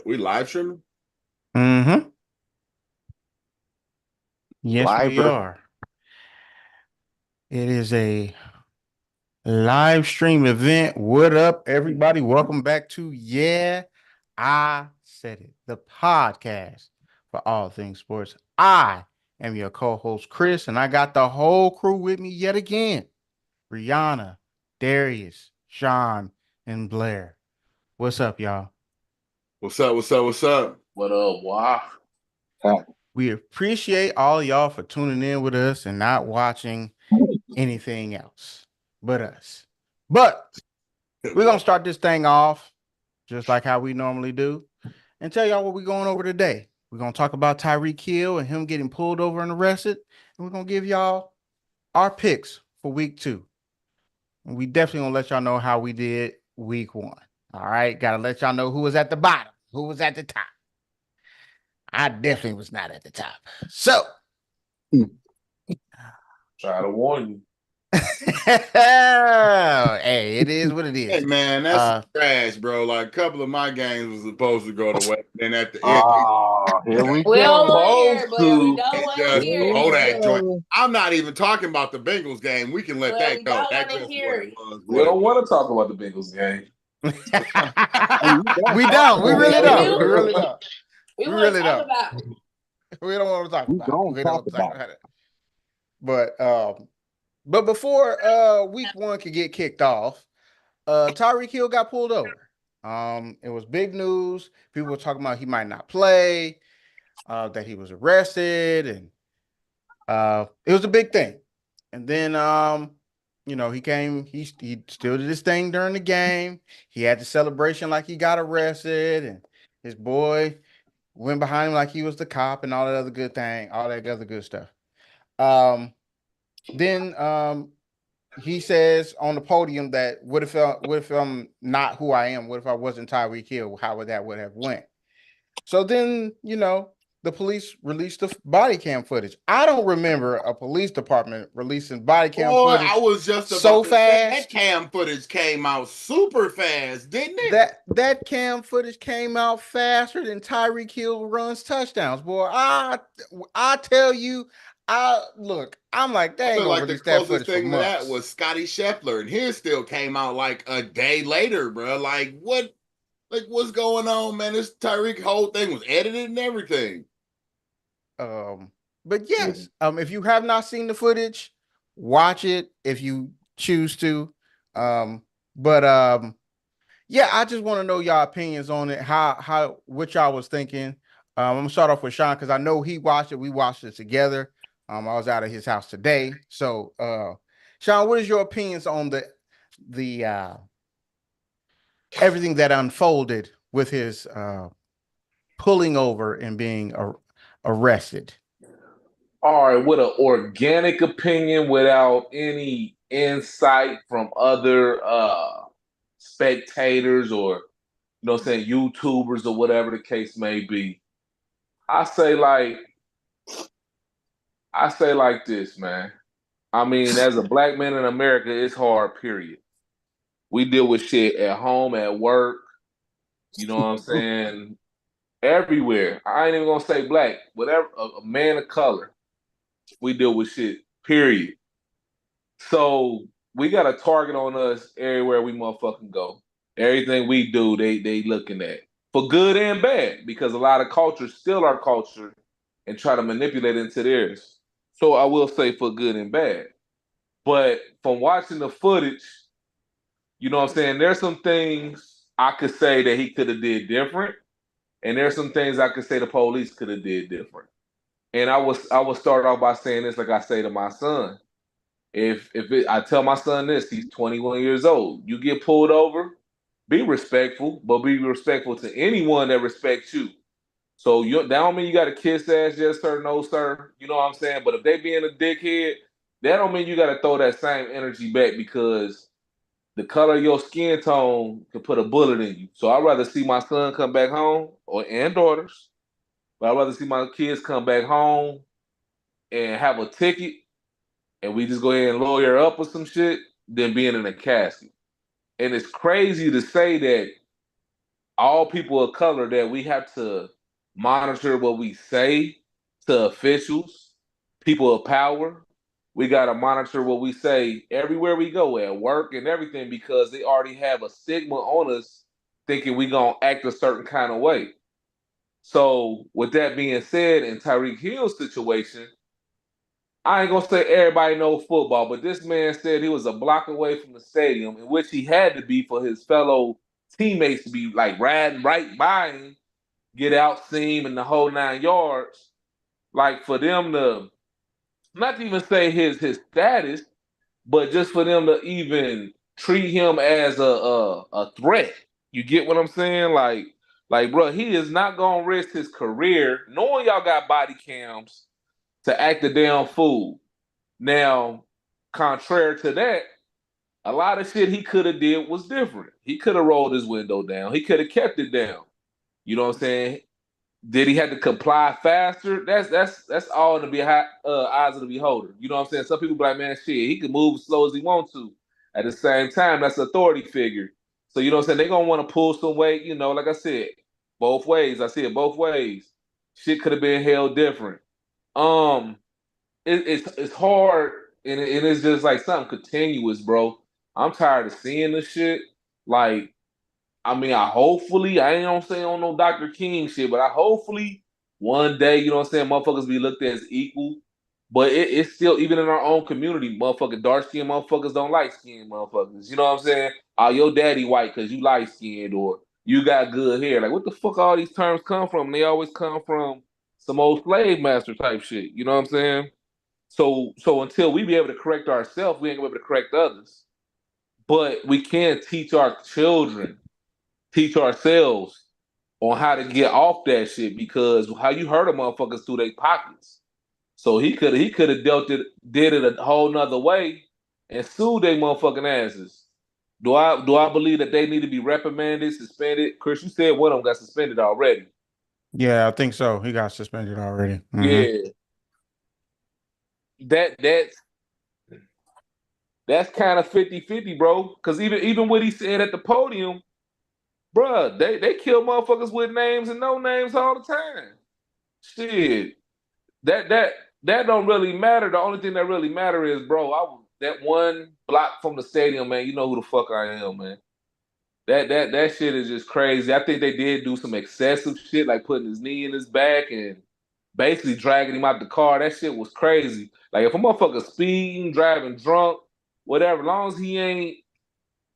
We live streaming? Mm-hmm. Yes, we Liver. are. It is a live stream event. What up, everybody? Welcome back to I Said It, the podcast for all things sports. I am your co-host, Chris, and I got the whole crew with me yet again. Rihanna, Darius, Sean, and Blair. What's up, y'all? What's up? What's up? What's up? What up? Wow. We appreciate all y'all for tuning in with us and not watching anything else but us. But we're gonna start this thing off just like how we normally do and tell y'all what we're going over today. We're gonna talk about Tyreek Hill and him getting pulled over and arrested, and we're gonna give y'all our picks for week 2. And we definitely gonna let y'all know how we did week 1. All right, gotta let y'all know who was at the bottom, who was at the top. I definitely was not at the top. So Try to warn you. hey, it is what it is. Hey man, that's trash, bro. Like a couple of my games was supposed to go to West. Then at the end, Here we We don't go. want to hear it, Blair. We to. don't want to hear it. hold that joint. I'm not even talking about the Bengals game. We can let Well, that we go. don't That wanna just hear what it. it was. We don't want to talk about the Bengals game. We don't. We really Yeah, we don't. do. We really don't. We We want to really talk don't. about it. We don't want to talk about it. We Talk don't talk about about it. But before week 1 could get kicked off, Tyreek Hill got pulled over. It was big news. People were talking about he might not play, that he was arrested, and it was a big thing. And then he still did his thing during the game. He had the celebration like he got arrested, and his boy went behind him like he was the cop and all that other good thing, all that other good stuff. Then he says on the podium that what if I'm not who I am? What if I wasn't Tyreek Hill? How would that would have went? So then, the police released the body cam footage. I don't remember a police department releasing body cam Boy, I footage was just about so to say that fast. cam footage came out super fast, didn't it? That cam footage came out faster than Tyreek Hill runs touchdowns. Boy, I tell you, I'm like, they I ain't feel gonna like the release that closest footage for thing to that months. was Scotty Scheffler, and his still came out like a day later, bro. Like what? Like what's going on, man? This Tyreek whole thing was edited and everything. But yes, if you have not seen the footage, watch it if you choose to. But yeah, I just want to know y'all opinions on it. How what y'all was thinking. I'm gonna start off with Sean because I know he watched it. We watched it together. I was out of his house today. So Sean, what is your opinions on the everything that unfolded with his pulling over and being arrested? All right, with an organic opinion without any insight from other spectators or saying YouTubers or whatever the case may be. I say like this, man. I mean, as a black man in America, it's hard, period. We deal with shit at home, at work, you know what I'm saying? Everywhere. I ain't even gonna say black, whatever, a man of color. We deal with shit, period. So we got a target on us everywhere we motherfucking go. Everything we do, they looking at. For good and bad, because a lot of cultures steal our culture and try to manipulate it into theirs. So I will say for good and bad. But from watching the footage, you know what I'm saying, there's some things I could say that he could have did different. And there's some things I could say the police could have did different. And I would start off by saying this, like I say to my son. I tell my son this, he's 21 years old. You get pulled over, be respectful, but be respectful to anyone that respects you. So that don't mean you got to kiss ass, yes sir, no sir. You know what I'm saying? But if they being a dickhead, that don't mean you got to throw that same energy back because the color of your skin tone can put a bullet in you. So I'd rather see my son come back home and daughters, but I'd rather see my kids come back home and have a ticket and we just go ahead and lawyer up or some shit than being in a casket. And it's crazy to say that all people of color that we have to monitor what we say to officials, people of power. We got to monitor what we say everywhere we go, at work and everything, because they already have a stigma on us thinking we going to act a certain kind of way. So, with that being said, in Tyreek Hill's situation, I ain't gonna say everybody know football, but this man said he was a block away from the stadium, in which he had to be for his fellow teammates to be like riding right by him, get out, see him, and the whole 9 yards. Like for them to not to even say his status, but just for them to even treat him as a threat. You get what I'm saying? Like, bro, he is not gonna risk his career, knowing y'all got body cams, to act a damn fool. Now, contrary to that, a lot of shit he could have did was different. He could have rolled his window down. He could have kept it down. You know what I'm saying? Did he have to comply faster? That's all in the eyes of the beholder. You know what I'm saying? Some people be like, man, shit, he can move as slow as he wants to. At the same time, that's an authority figure. So you know what I'm saying? They're gonna want to pull some weight, like I said, both ways. I see it both ways. Shit could have been held different. Um, it's hard and it's just like something continuous, bro. I'm tired of seeing this shit. Like, I mean, I ain't gonna say on no Dr. King shit, but I hopefully one day, you know what I'm saying, motherfuckers be looked at as equal. But it's still, even in our own community, motherfucking dark skinned motherfuckers don't like skinned motherfuckers. You know what I'm saying? Oh, your daddy white because you light skinned, or you got good hair. Like, what the fuck all these terms come from? They always come from some old slave master type shit. You know what I'm saying? So until we be able to correct ourselves, we ain't gonna be able to correct others. But we can teach our children, teach ourselves on how to get off that shit, because how you hurt a motherfuckers through their pockets. So he could have did it a whole nother way and sued their motherfucking asses. Do I believe that they need to be reprimanded, suspended? Chris, you said one of them got suspended already. Yeah, I think so. He got suspended already. Yeah. That's kind of 50-50, bro. Because even what he said at the podium, bruh, they kill motherfuckers with names and no names all the time. Shit, that that that don't really matter. The only thing that really matter is, bro, that one block from the stadium, man. You know who the fuck I am, man. That shit is just crazy. I think they did do some excessive shit, like putting his knee in his back and basically dragging him out the car. That shit was crazy. Like if a motherfucker speeding, driving drunk, whatever, as long as he ain't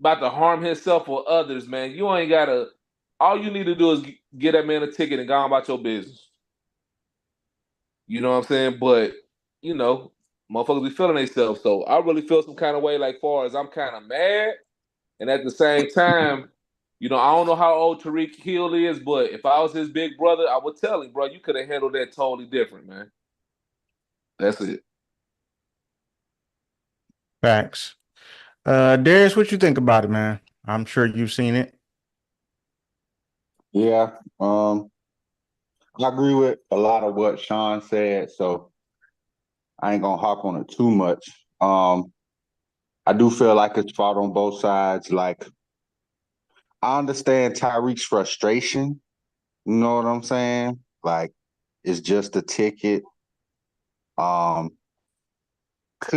about to harm himself or others, man, you ain't gotta. All you need to do is get that man a ticket and go on about your business. You know what I'm saying? But motherfuckers be feeling themselves. So I really feel some kind of way. Like far as I'm kind of mad, and at the same time, I don't know how old Tariq Hill is, but if I was his big brother, I would tell him, bro, you could have handled that totally different, man. That's it. Facts. Darius, what you think about it, man? I'm sure you've seen it. Yeah, I agree with a lot of what Sean said, so I ain't gonna harp on it too much. I do feel like it's fought on both sides. Like, I understand Tyreek's frustration. You know what I'm saying? Like, it's just a ticket. Could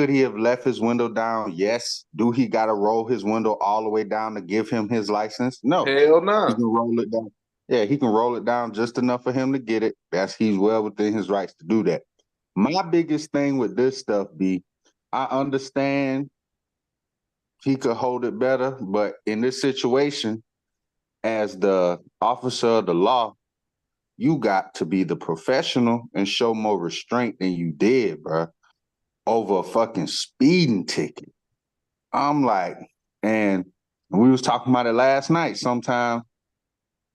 he have left his window down? Yes. Do he got to roll his window all the way down to give him his license? No. Hell He no. can roll it down. Yeah, he can roll it down just enough for him to get it. He's well within his rights to do that. My biggest thing with this stuff I understand he could hold it better, but in this situation, as the officer of the law, you got to be the professional and show more restraint than you did, bro, over a fucking speeding ticket. I'm like, and we was talking about it last night. Sometimes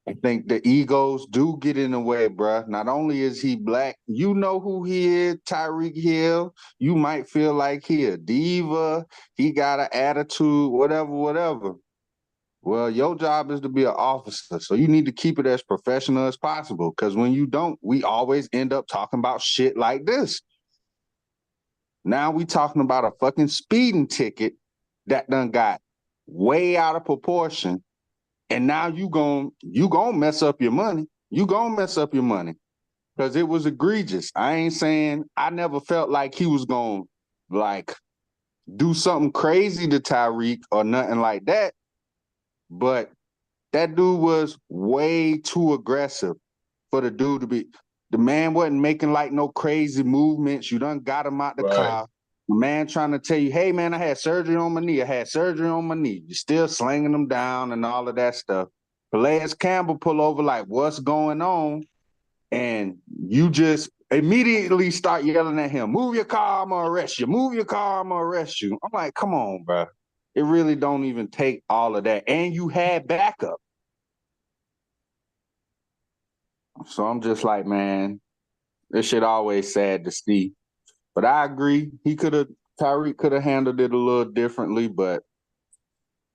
I think the egos do get in the way, bruh. Not only is he black, you know who he is, Tyreek Hill. You might feel like he a diva, he got an attitude, whatever. Well, your job is to be an officer, so you need to keep it as professional as possible, because when you don't, we always end up talking about shit like this. Now we talking about a fucking speeding ticket that done got way out of proportion, And now you gon' mess up your money. You gonna mess up your money. Because it was egregious. I ain't saying I never felt like he was gonna like do something crazy to Tyreek or nothing like that. But that dude was way too aggressive for the dude to be. The man wasn't making like no crazy movements. You done got him out the car. The man trying to tell you, hey man, I had surgery on my knee. I had surgery on my knee. You're still slinging them down and all of that stuff. Calais Campbell pull over like, what's going on? And you just immediately start yelling at him, move your car, I'm gonna arrest you. Move your car, I'm gonna arrest you. I'm like, come on, bro. It really don't even take all of that. And you had backup. So I'm just like, man, this shit always sad to see. But I agree. Tyreek could have handled it a little differently, but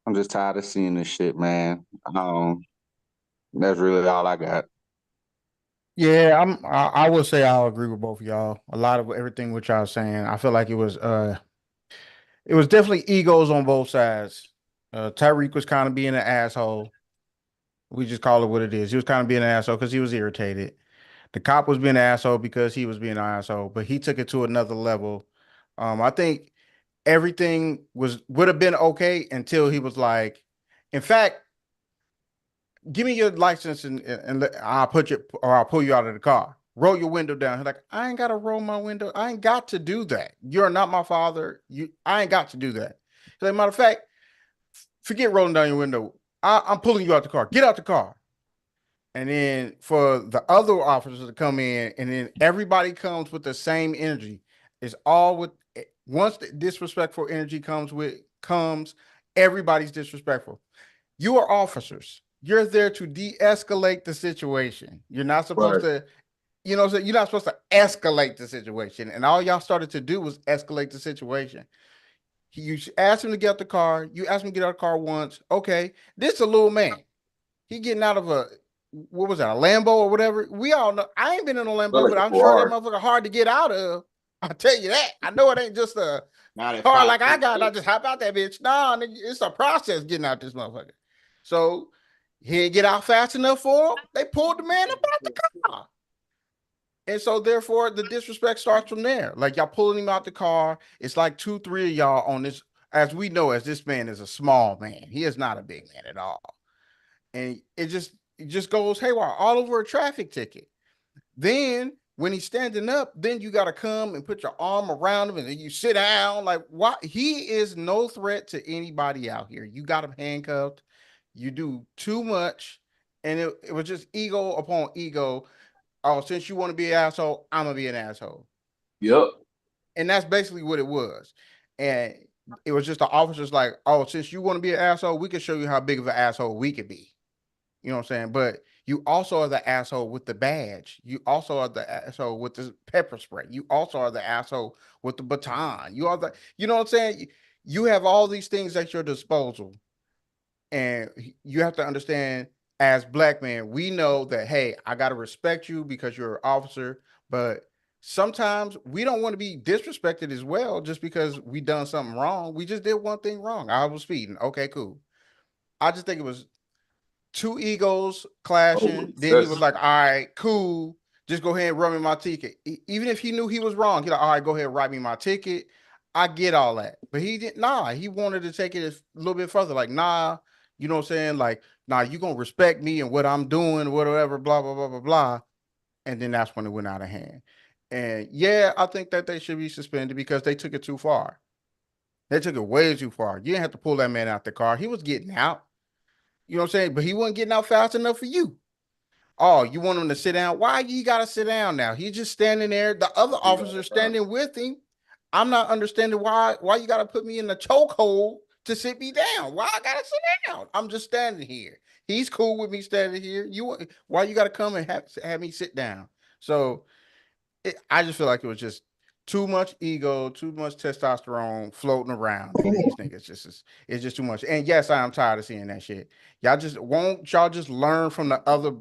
I'm just tired of seeing this shit, man. That's really all I got. Yeah, I will say I'll agree with both of y'all. A lot of everything what y'all saying. I feel like it was definitely egos on both sides. Tyreek was kind of being an asshole. We just call it what it is. He was kind of being an asshole because he was irritated. The cop was being an asshole because he was being an asshole, but he took it to another level. I think everything would have been okay until he was like, in fact, give me your license and I'll I'll pull you out of the car. Roll your window down. He's like, I ain't got to roll my window. I ain't got to do that. You're not my father. I ain't got to do that. He's like, matter of fact, forget rolling down your window. I'm pulling you out the car. Get out the car. And then for the other officers to come in, and then everybody comes with the same energy. It's all with once the disrespectful energy comes, everybody's disrespectful. You are officers. You're there to de-escalate the situation. You're not supposed to, you're not supposed to escalate the situation. And all y'all started to do was escalate the situation. You asked him to get out the car. You asked him to get out of the car once. Okay, this is a little man. He getting out of what was that, a Lambo or whatever? We all know. I ain't been in a Lambo, but I'm sure that motherfucker hard to get out of. I'll tell you that. I know it ain't just a car like I got. I just hop out that bitch. Nah, it's a process getting out this motherfucker. So he didn't get out fast enough for him. They pulled the man up out the car. And so therefore the disrespect starts from there. Like y'all pulling him out the car. It's like 2, 3 of y'all on this, as we know, as this man is a small man. He is not a big man at all. And it just goes haywire all over a traffic ticket. Then when he's standing up, then you got to come and put your arm around him and then you sit down. Like, what? He is no threat to anybody out here. You got him handcuffed. You do too much. And it was just ego upon ego. Oh, since you want to be an asshole, I'm going to be an asshole. Yep. And that's basically what it was. And it was just the officers like, oh, since you want to be an asshole, we can show you how big of an asshole we could be. You know what I'm saying? But you also are the asshole with the badge. You also are the asshole with the pepper spray. You also are the asshole with the baton. You are you know what I'm saying? You have all these things at your disposal. And you have to understand, as black men, we know that, hey, I got to respect you because you're an officer. But sometimes we don't want to be disrespected as well just because we done something wrong. We just did one thing wrong. I was speeding. Okay, cool. I just think it was two egos clashing. Then he was like, all right, cool. Just go ahead and run me my ticket. Even if he knew he was wrong, he's like, all right, go ahead and write me my ticket. I get all that. But he didn't, he wanted to take it a little bit further. Like, nah, you know what I'm saying? Like, nah, you going to respect me and what I'm doing, whatever, blah, blah, blah, blah, blah. And then that's when it went out of hand. And yeah, I think that they should be suspended because they took it too far. They took it way too far. You didn't have to pull that man out the car. He was getting out. You know what I'm saying? But he wasn't getting out fast enough for you. Oh, you want him to sit down? Why you got to sit down now? He's just standing there. The other officer standing with him. I'm not understanding why you got to put me in the chokehold to sit me down. Why I got to sit down? I'm just standing here. He's cool with me standing here. Why you got to come and have me sit down? So I just feel like it was just too much ego, too much testosterone floating around. These niggas it's just too much. And yes, I am tired of seeing that shit. Y'all just learn from the other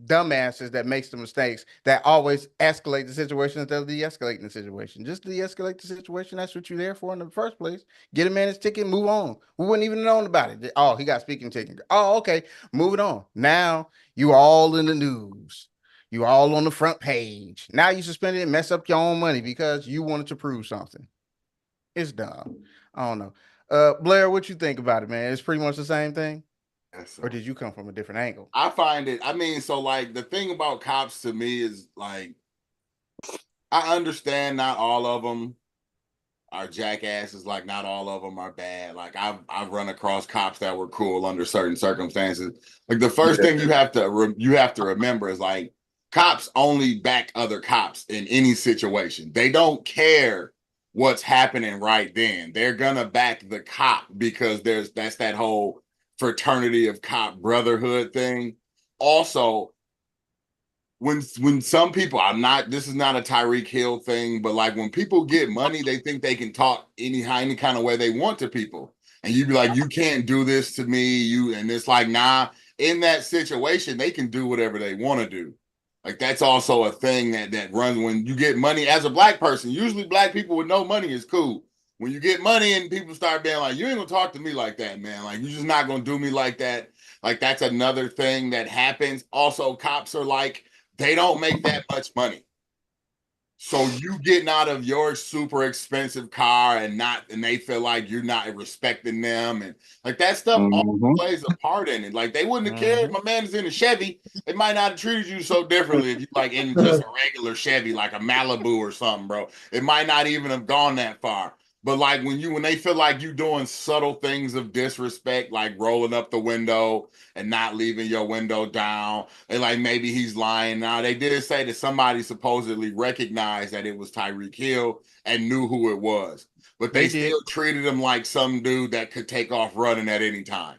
dumbasses that makes the mistakes that always escalate the situation instead of de-escalating the situation. Just de-escalate the situation. That's what you're there for in the first place. Get a man his ticket, move on. We wouldn't even known about it. Oh, he got speaking ticket. Oh, okay. Move it on. Now you all in the news. You all on the front page. Now you suspended and mess up your own money because you wanted to prove something. It's dumb. I don't know. Blair, what you think about it, man? It's pretty much the same thing. Or did you come from a different angle? I find it, I mean, so like the thing about cops to me is like, I understand not all of them are jackasses, like not all of them are bad. Like I've run across cops that were cool under certain circumstances. Like the first thing you have to remember is like cops only back other cops in any situation. They don't care what's happening right then. They're gonna back the cop because that's that whole fraternity of cop brotherhood thing. Also, when some people, this is not a Tyreek Hill thing, but like when people get money, they think they can talk any kind of way they want to people. And you'd be like, you can't do this to me. And it's like, nah, in that situation, they can do whatever they want to do. Like that's also a thing that runs when you get money as a black person. Usually black people with no money is cool. When you get money and people start being like, you ain't gonna talk to me like that, man. Like you're just not gonna do me like that. Like that's another thing that happens. Also, cops are like, they don't make that much money. So you getting out of your super expensive car and they feel like you're not respecting them and like that stuff all plays a part in it. Like they wouldn't have cared if my man is in a Chevy. They might not have treated you so differently if you like in just a regular Chevy, like a Malibu or something, bro. It might not even have gone that far. But like when they feel like you doing subtle things of disrespect, like rolling up the window and not leaving your window down, and like maybe he's lying. Now they did say that somebody supposedly recognized that it was Tyreek Hill and knew who it was, but they still treated him like some dude that could take off running at any time.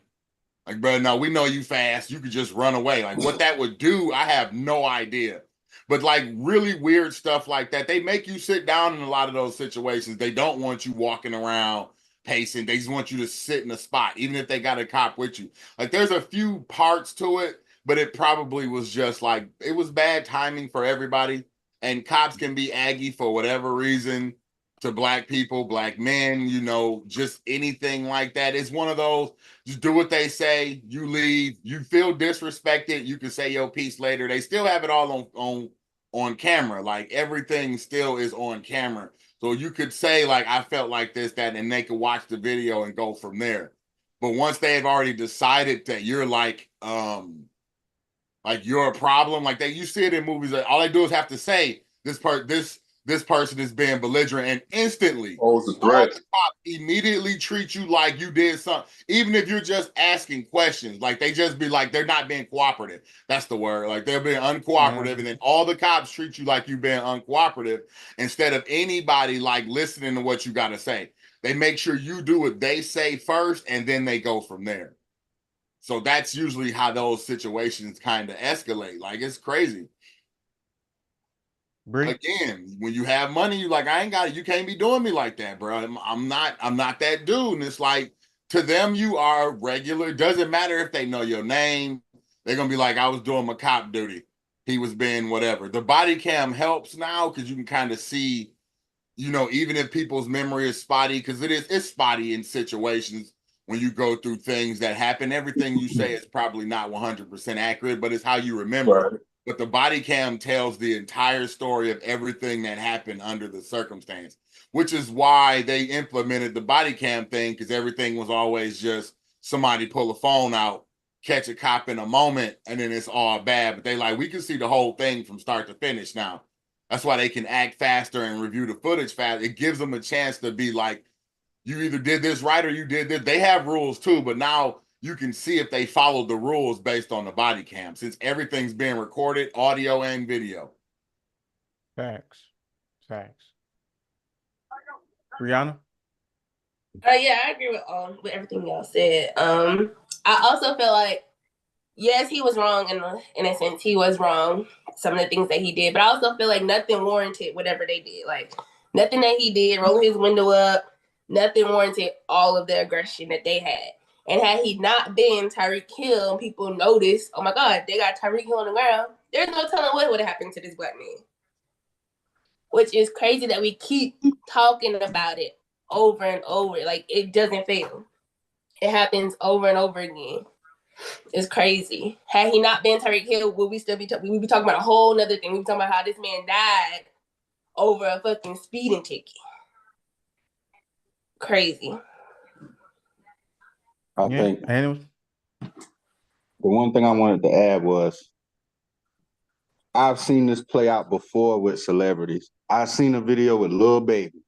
Like, bro, no, we know you fast. You could just run away. Like what that would do, I have no idea. But like really weird stuff like that, they make you sit down in a lot of those situations. They don't want you walking around pacing. They just want you to sit in a spot, even if they got a cop with you. Like there's a few parts to it, but it probably was just like, it was bad timing for everybody. And cops can be aggy for whatever reason to black people, black men, just anything like that. It's one of those, just do what they say, you leave, you feel disrespected, you can say your piece later. They still have it all on camera. Like everything still is on camera. So you could say like, I felt like this, that, and they could watch the video and go from there. But once they've already decided that you're like you're a problem, like you see it in movies, that all they do is have to say this person is being belligerent, and instantly the threat. The cop immediately treat you like you did something, even if you're just asking questions. Like they just be like, they're not being cooperative. That's the word. Like they're being uncooperative, and then all the cops treat you like you're being uncooperative instead of anybody like listening to what you got to say. They make sure you do what they say first, and then they go from there. So that's usually how those situations kind of escalate. Like it's crazy. Again, when you have money, you like, I ain't got it. You can't be doing me like that, bro. I'm not that dude. And it's like, to them, you are regular. Doesn't matter if they know your name. They're going to be like, I was doing my cop duty. He was being whatever. The body cam helps now because you can kind of see, even if people's memory is spotty, because it's spotty in situations when you go through things that happen. Everything you say is probably not 100% accurate, but it's how you remember it. But the body cam tells the entire story of everything that happened under the circumstance, which is why they implemented the body cam thing, because everything was always just somebody pull a phone out, catch a cop in a moment, and then it's all bad. But they like, we can see the whole thing from start to finish now. That's why they can act faster and review the footage fast. It gives them a chance to be like, you either did this right or you did this. They have rules too, but now you can see if they followed the rules based on the body cam, since everything's being recorded, audio and video. Facts. Brianna? Yeah, I agree with everything y'all said. I also feel like, yes, he was wrong in a sense. He was wrong, some of the things that he did, but I also feel like nothing warranted whatever they did. Like nothing that he did, rolling his window up, nothing warranted all of the aggression that they had. And had he not been Tyreek Hill, and people noticed, oh my God, they got Tyreek Hill on the ground. There's no telling what would have happened to this black man. Which is crazy that we keep talking about it over and over. Like, it doesn't fail. It happens over and over again. It's crazy. Had he not been Tyreek Hill, would we still be we'd be talking about a whole nother thing. We'd be talking about how this man died over a fucking speeding ticket. Crazy. I think And the one thing I wanted to add was I've seen this play out before with celebrities. I seen a video with Lil Baby.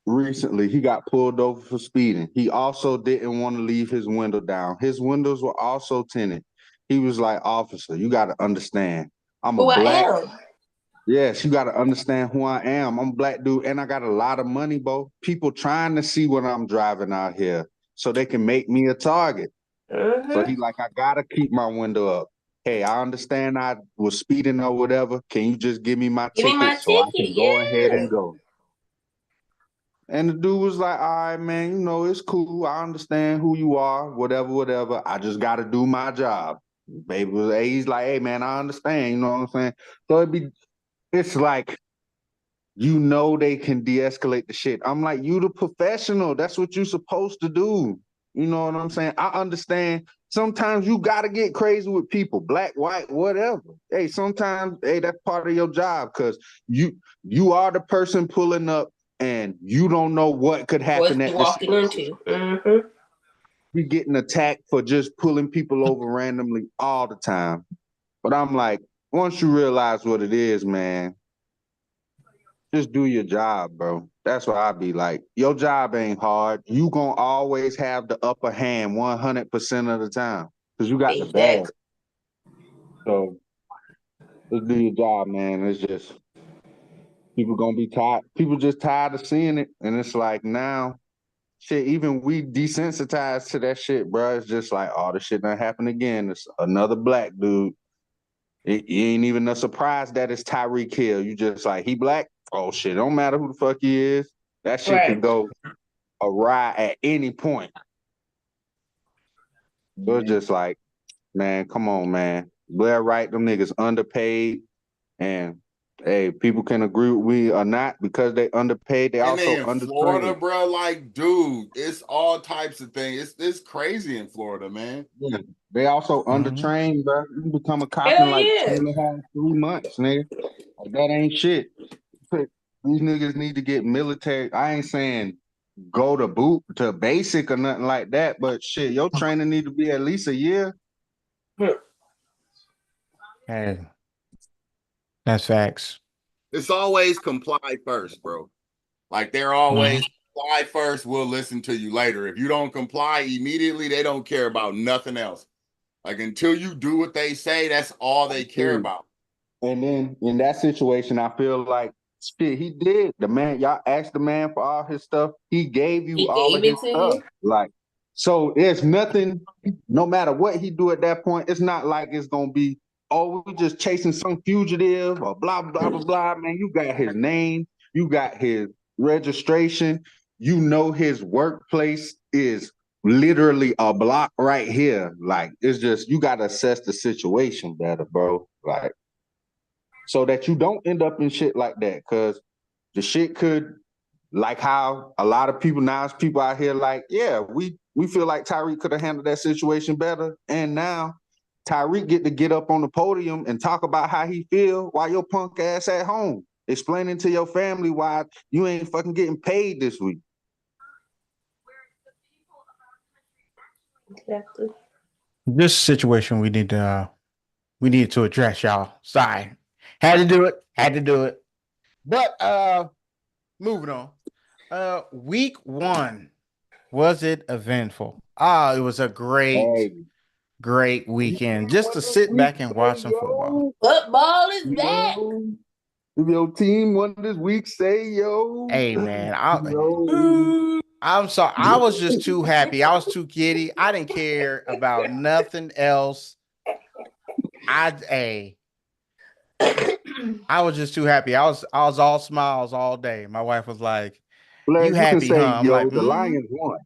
Recently, he got pulled over for speeding. He also didn't want to leave his window down. His windows were also tinted. He was like, "Officer, you got to understand. I'm a Who black. I am. Yes, you got to understand who I am. I'm a black dude, and I got a lot of money, bro. People trying to see what I'm driving out here so they can make me a target." So he like, "I gotta keep my window up. Hey, I understand I was speeding or whatever. Can you just give me my Give me my ticket so I can ticket, go ahead yeah. and go?" And the dude was like, "All right, man, you know, it's cool. I understand who you are, whatever, whatever. I just got to do my job." Baby was, he's like, "Hey, man, I understand." You know what I'm saying? So it's like, you know, they can de-escalate the shit. I'm like, you the professional. That's what you're supposed to do. You know what I'm saying? I understand. Sometimes you got to get crazy with people, black, white, whatever. Hey, sometimes, hey, that's part of your job because you are the person pulling up and you don't know what could happen What's at he walking into? Be getting attacked for just pulling people over randomly all the time. But I'm like, once you realize what it is, man, just do your job, bro. That's what I be like. Your job ain't hard. You gonna always have the upper hand 100% of the time because you got the bag. Exactly. So just do your job, man. It's just people gonna be tired. People just tired of seeing it, and it's like now, shit. Even we desensitized to that shit, bro. It's just like, oh, this shit done happened again. It's another black dude. It ain't even a surprise that it's Tyreek Hill. You just like, he black? Oh shit, don't matter who the fuck he is. That shit can go awry at any point. So it's just like, man, come on, man. Blair Wright, them niggas underpaid. And hey, people can agree with me or not because they underpaid. They And also then in undertrained. Florida, bro, like, dude, it's all types of things. It's crazy in Florida, man. Yeah. They also undertrained, bro. You become a cop Hell in like yeah. 2.5, 3 months, nigga. Like, that ain't shit. These niggas need to get military. I ain't saying go to boot to basic or nothing like that, but shit, your training need to be at least a year. hey, that's facts. It's always comply first, bro. Like, they're always comply first, we'll listen to you later. If you don't comply immediately, they don't care about nothing else. Like, until you do what they say, that's all they care about. And then in that situation, I feel like shit, he did. The man, y'all asked the man for all his stuff. He gave you He all of gave his it to stuff. you. Like, so it's nothing, no matter what he do at that point, it's not like it's gonna be, oh, we just chasing some fugitive or blah, blah, blah, blah. Man, you got his name, you got his registration, you know his workplace is literally a block right here. Like, it's just, you gotta assess the situation better, bro. Like, so that you don't end up in shit like that. Cause the shit could, like how a lot of people now, people out here like, yeah, we feel like Tyreek could have handled that situation better. And now Tyreek get up on the podium and talk about how he feel while your punk ass at home, explaining to your family why you ain't fucking getting paid this week. Exactly. This situation we need to address, y'all. Sorry. Had to do it. But moving on. Week 1, was it eventful? It was a great weekend just to sit back and watch some football. Football is back. If your team won this week, say yo. Hey man, I'm sorry. I was just too happy. I was too giddy. I didn't care about nothing else. I was just too happy. I was all smiles all day. My wife was like, Blair, "You happy, can say, huh?" I'm yo, like, the Lions won.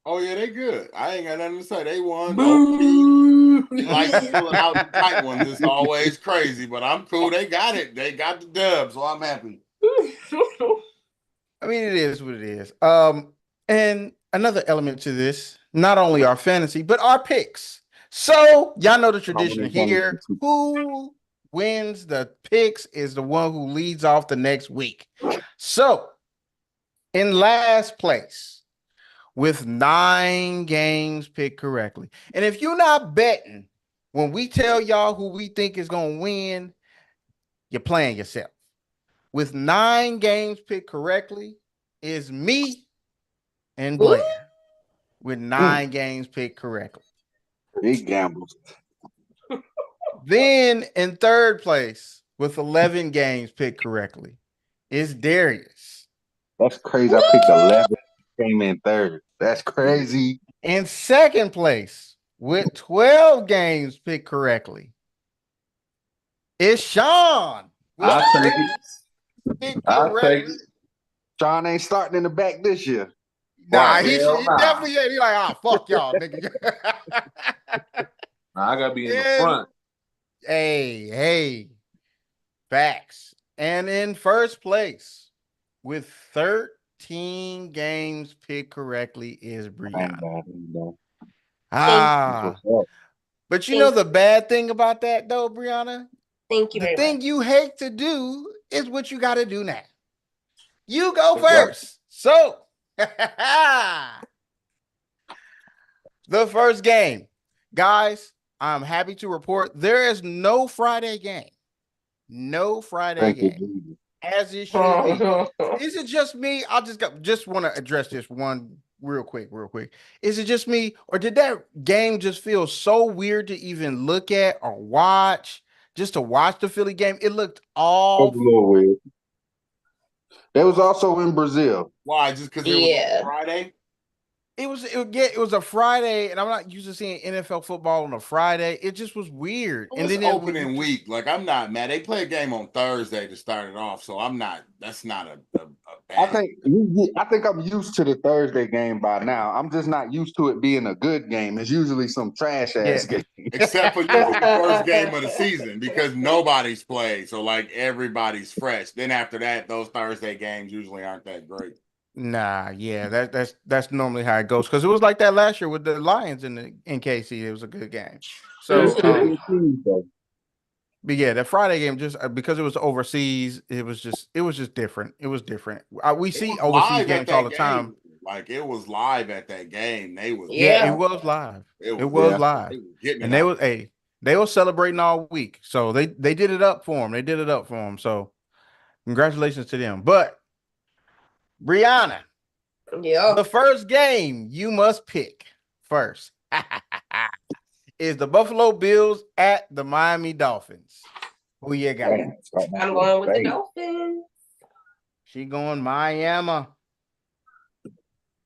Oh yeah, they good. I ain't got nothing to say. They won. Boo. They like to pull it out the tight ones. It's always crazy, but I'm cool. They got it. They got the dub, so I'm happy. I mean, it is what it is. And another element to this, not only our fantasy, but our picks. So y'all know the tradition here. Who wins the picks is the one who leads off the next week. So in last place with 9 games picked correctly. And if you're not betting, when we tell y'all who we think is going to win, you're playing yourself. With 9 games picked correctly is me and Blair. With 9 games picked correctly. Big gambles. Then in third place with 11 games picked correctly is Darius. That's crazy. I picked 11, came in third. That's crazy. In second place with 12 games picked correctly is Sean. I'll take it. I'll take it. Sean ain't starting in the back this year. Nah, Wow, he hell nah. definitely ain't. He like, ah, fuck y'all, nigga. Nah, I gotta be in the And- front. Hey, facts. And in first place with 13 games picked correctly is Brianna. Ah, but you know the bad thing about that though, Brianna? Thank you The very thing much. you hate to do is what you got to do now. You go first. So, the first game, guys, I'm happy to report there is no Friday game. No Friday game. As it should be. Is it just me? I just want to address this one real quick. Is it just me, or did that game just feel so weird to even look at or watch? Just to watch the Philly game, it looked all. That's a little weird. They was also in Brazil. Why? Just because it was Friday? It was a Friday, and I'm not used to seeing NFL football on a Friday. It just was weird. And then opening week. Like, I'm not mad. They play a game on Thursday to start it off, so I'm not. That's not a bad. I think I'm used to the Thursday game by now. I'm just not used to it being a good game. It's usually some trash ass game. Except for usually the first game of the season because nobody's played, so like everybody's fresh. Then after that, those Thursday games usually aren't that great. Nah, yeah, that's normally how it goes because it was like that last year with the Lions in KC. It was a good game. So, but yeah, that Friday game just because it was overseas, it was just different. It was different. We see overseas games all the time. Like it was live at that game. It was live. It was live, and they were celebrating all week. So they did it up for them. So congratulations to them. But Brianna, the first game you must pick first is the Buffalo Bills at the Miami Dolphins. Who you got? I'm going with the Dolphins. She going Miami.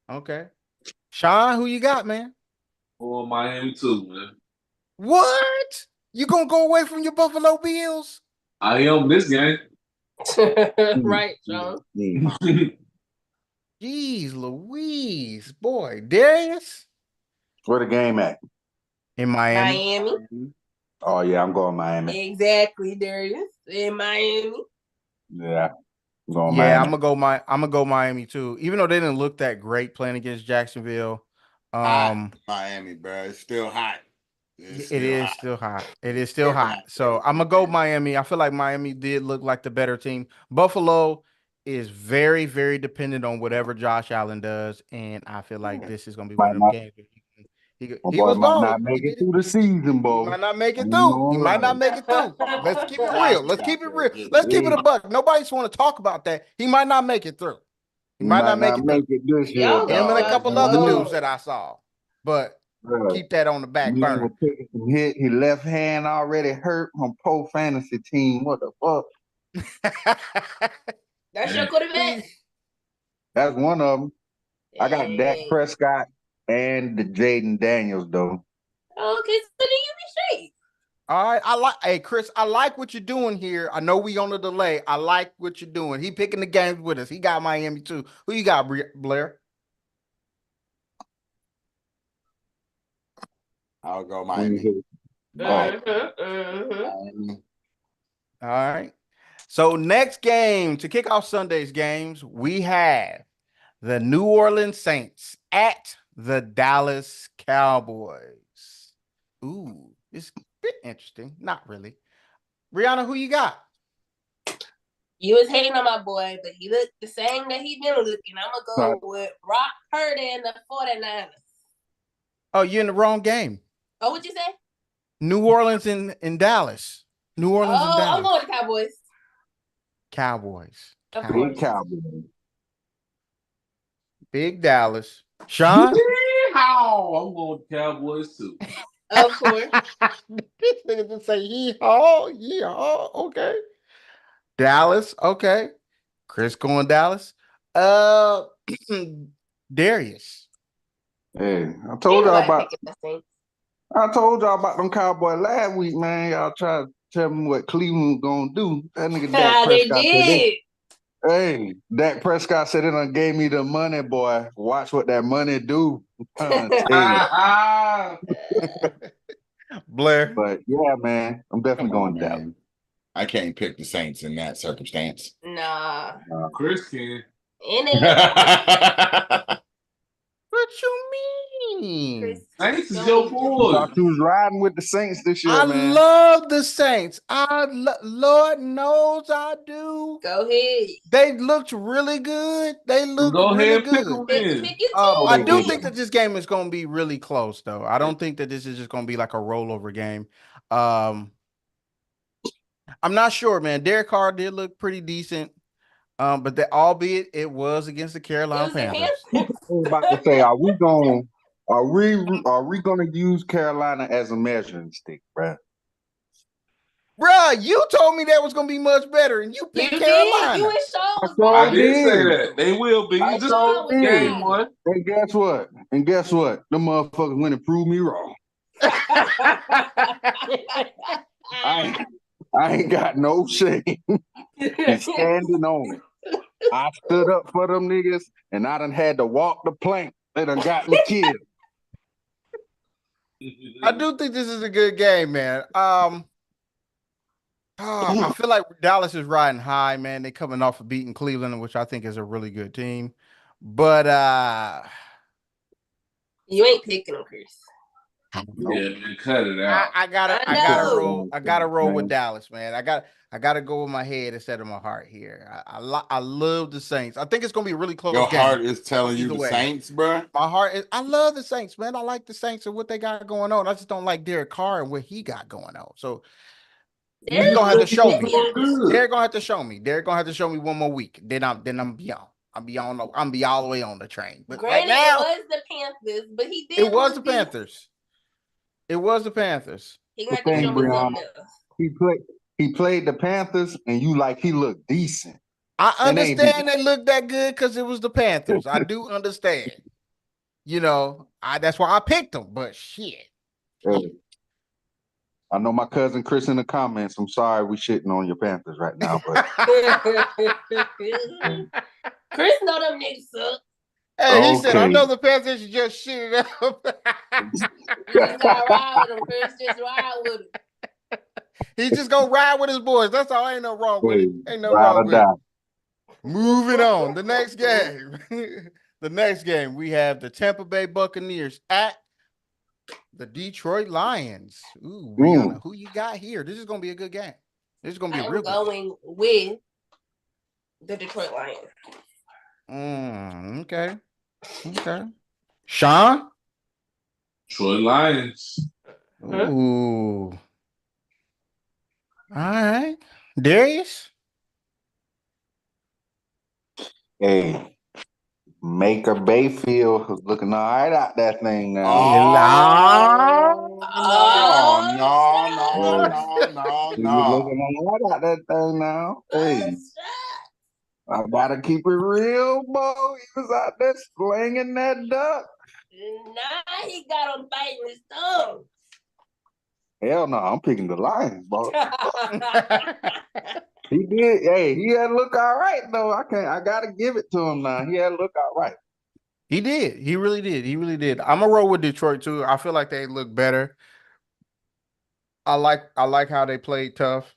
Okay. Sean, who you got, man? Oh, Miami too, man. What? You gonna go away from your Buffalo Bills? I am this game. Right, Sean. Jeez Louise. Boy, Darius? Where the game at? In Miami. Oh, yeah, I'm going Miami. Exactly, Darius. In Miami. Yeah. I'm gonna go Miami too. Even though they didn't look that great playing against Jacksonville. Miami, bro. It's still hot. It is still hot. So I'm gonna go Miami. I feel like Miami did look like the better team. Buffalo is very, very dependent on whatever Josh Allen does, and I feel like this is gonna be one of them games. He was might not make it through the season, boy. He might not make it through. Let's keep it real. Let's keep it a buck. Nobody's want to talk about that. He might not make it through. He might not make it this year. Him and a couple other dudes that I saw, but keep that on the back burner. He left hand already hurt on Pro Fantasy team. What the fuck? That's your quarterback. That's one of them. I got Dak Prescott and the Jaden Daniels though. Okay, so then you be straight. All right, hey Chris, I like what you're doing here. I know we on the delay. I like what you're doing. He picking the games with us. He got Miami too. Who you got, Blair? I'll go When you Miami. hit. Miami. All right. So next game to kick off Sunday's games, we have the New Orleans Saints at the Dallas Cowboys. Ooh, it's a bit interesting. Not really. Rihanna, who you got? You was hating on my boy, but he looked the same that he been looking. I'm gonna go with Brock Purdy and the 49ers. Oh, you're in the wrong game. Oh, what'd you say? New Orleans in Dallas. New Orleans and I'm Dallas. going with the Cowboys. Cowboys. Of Cowboys. Big Cowboys. Big Dallas. Sean? How? I'm going with Cowboys too. Of course. This nigga just say yeehaw, yeehaw. Okay. Dallas. Okay. Chris going Dallas. Darius. Hey, I told y'all Ain't nobody about. picking the Saints. I told y'all about them Cowboys last week, man. Y'all try to tell me what Cleveland gonna do. That nigga Dak They Prescott did. Hey, Dak Prescott said it done gave me the money, boy. Watch what that money do. I'm trying to tell you. Blair. But yeah, man, I'm definitely Come on, going Dallas. man. I can't pick the Saints in that circumstance. Nah. Chris can. In it. What you mean? Chris, Saints is don't your even- boy. Thought you was riding with the Saints this year, I man. love the Saints. Lord knows I do. Go ahead. They looked really good. They looked Go really ahead and pick good. them Pick in. it too. I they do did. think that this game is going to be really close, though. I don't think that this is just going to be like a rollover game. I'm not sure, man. Derek Carr did look pretty decent, but that albeit it was against the Carolina It was the Panthers. Panthers. I was about to say, are we gonna use Carolina as a measuring stick, bruh? Bruh, you told me that was going to be much better, and you You picked did. Carolina. You and Sean was I I right. did say did. that. They will be. I This sure is did. game one. And guess what? The motherfuckers went and proved me wrong. I ain't got no shame in standing on it. I stood up for them niggas, and I done had to walk the plank. They done got me killed. I do think this is a good game, man. I feel like Dallas is riding high, man. They coming off of beating Cleveland, which I think is a really good team. But You ain't picking them, Chris. Yeah, man, cut it out. I gotta know. roll with Dallas, man. I gotta go with my head instead of my heart here. I love the Saints. I think it's gonna be a really close Your game. heart is telling you Either the way. Saints, bro. My heart is. I love the Saints, man. I like the Saints and what they got going on. I just don't like Derek Carr and what he got going on. So you're gonna have to show me. Derek gonna have to show me. Derek gonna have to show me one more week. Then I'm beyond. I'm be all the way on the train. But right Granted, now, it was the Panthers, but he did. it was the look decent. Panthers. It was the Panthers. He gonna have The to thing, show me Brianna, something else. He played the Panthers, and you like he looked decent. I And they ain't understand they looked that good because it was the Panthers. I do understand. You know, that's why I picked them. But shit. Hey, I know my cousin Chris in the comments. I'm sorry we shitting on your Panthers right now, but Chris know them niggas suck. Hey, he said, I Okay. know the Panthers just shit it up. You just gotta ride with him, Chris. Just ride with him. He just gonna ride with his boys. That's all. Ain't no wrong with it. Ain't no ride wrong or with it. die. Moving on. The next game. The next game, we have the Tampa Bay Buccaneers at the Detroit Lions. Ooh, Rihanna, who you got here? This is gonna be a good game. This is gonna be a I'm real good going with the Detroit Lions. game. Okay. Okay. Sean? Detroit Lions. Ooh. All right. Darius? Hey, Maker Bayfield was looking all right out that thing now. He was looking all right out that thing now. Hey, I gotta keep it real, Bo. He was out there slinging that duck. Nah, he got him biting his tongue. Hell no, I'm picking the Lions, bro. He did. Hey, he had to look all right though. I gotta give it to him now. He had to look all right. He did. He really did. He really did. I'm gonna roll with Detroit too. I feel like they look better. I like how they played tough.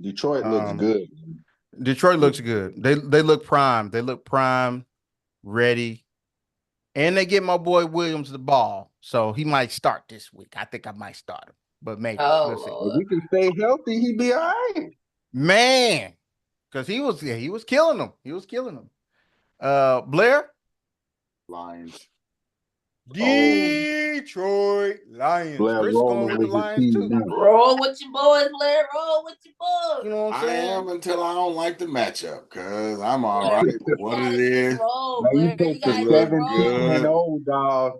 Detroit looks Um, good. Detroit looks good. They look prime. They look prime, ready, and they get my boy Williams the ball, so he might start this week. I think I might start him, but maybe we'll see. Oh, If he can stay healthy, he be all right. Man, because he was killing them. He was killing them. Blair, Lions. Detroit Lions. Blair Chris going rolling with the with his Lions team too. now. roll with your boys, Blair. Roll with your boys. You know what I'm I saying? am until I don't like the matchup because I'm all right with what it is. Roll, Now you Blair. take You the guys look just 17 roll. and good. 0, dog.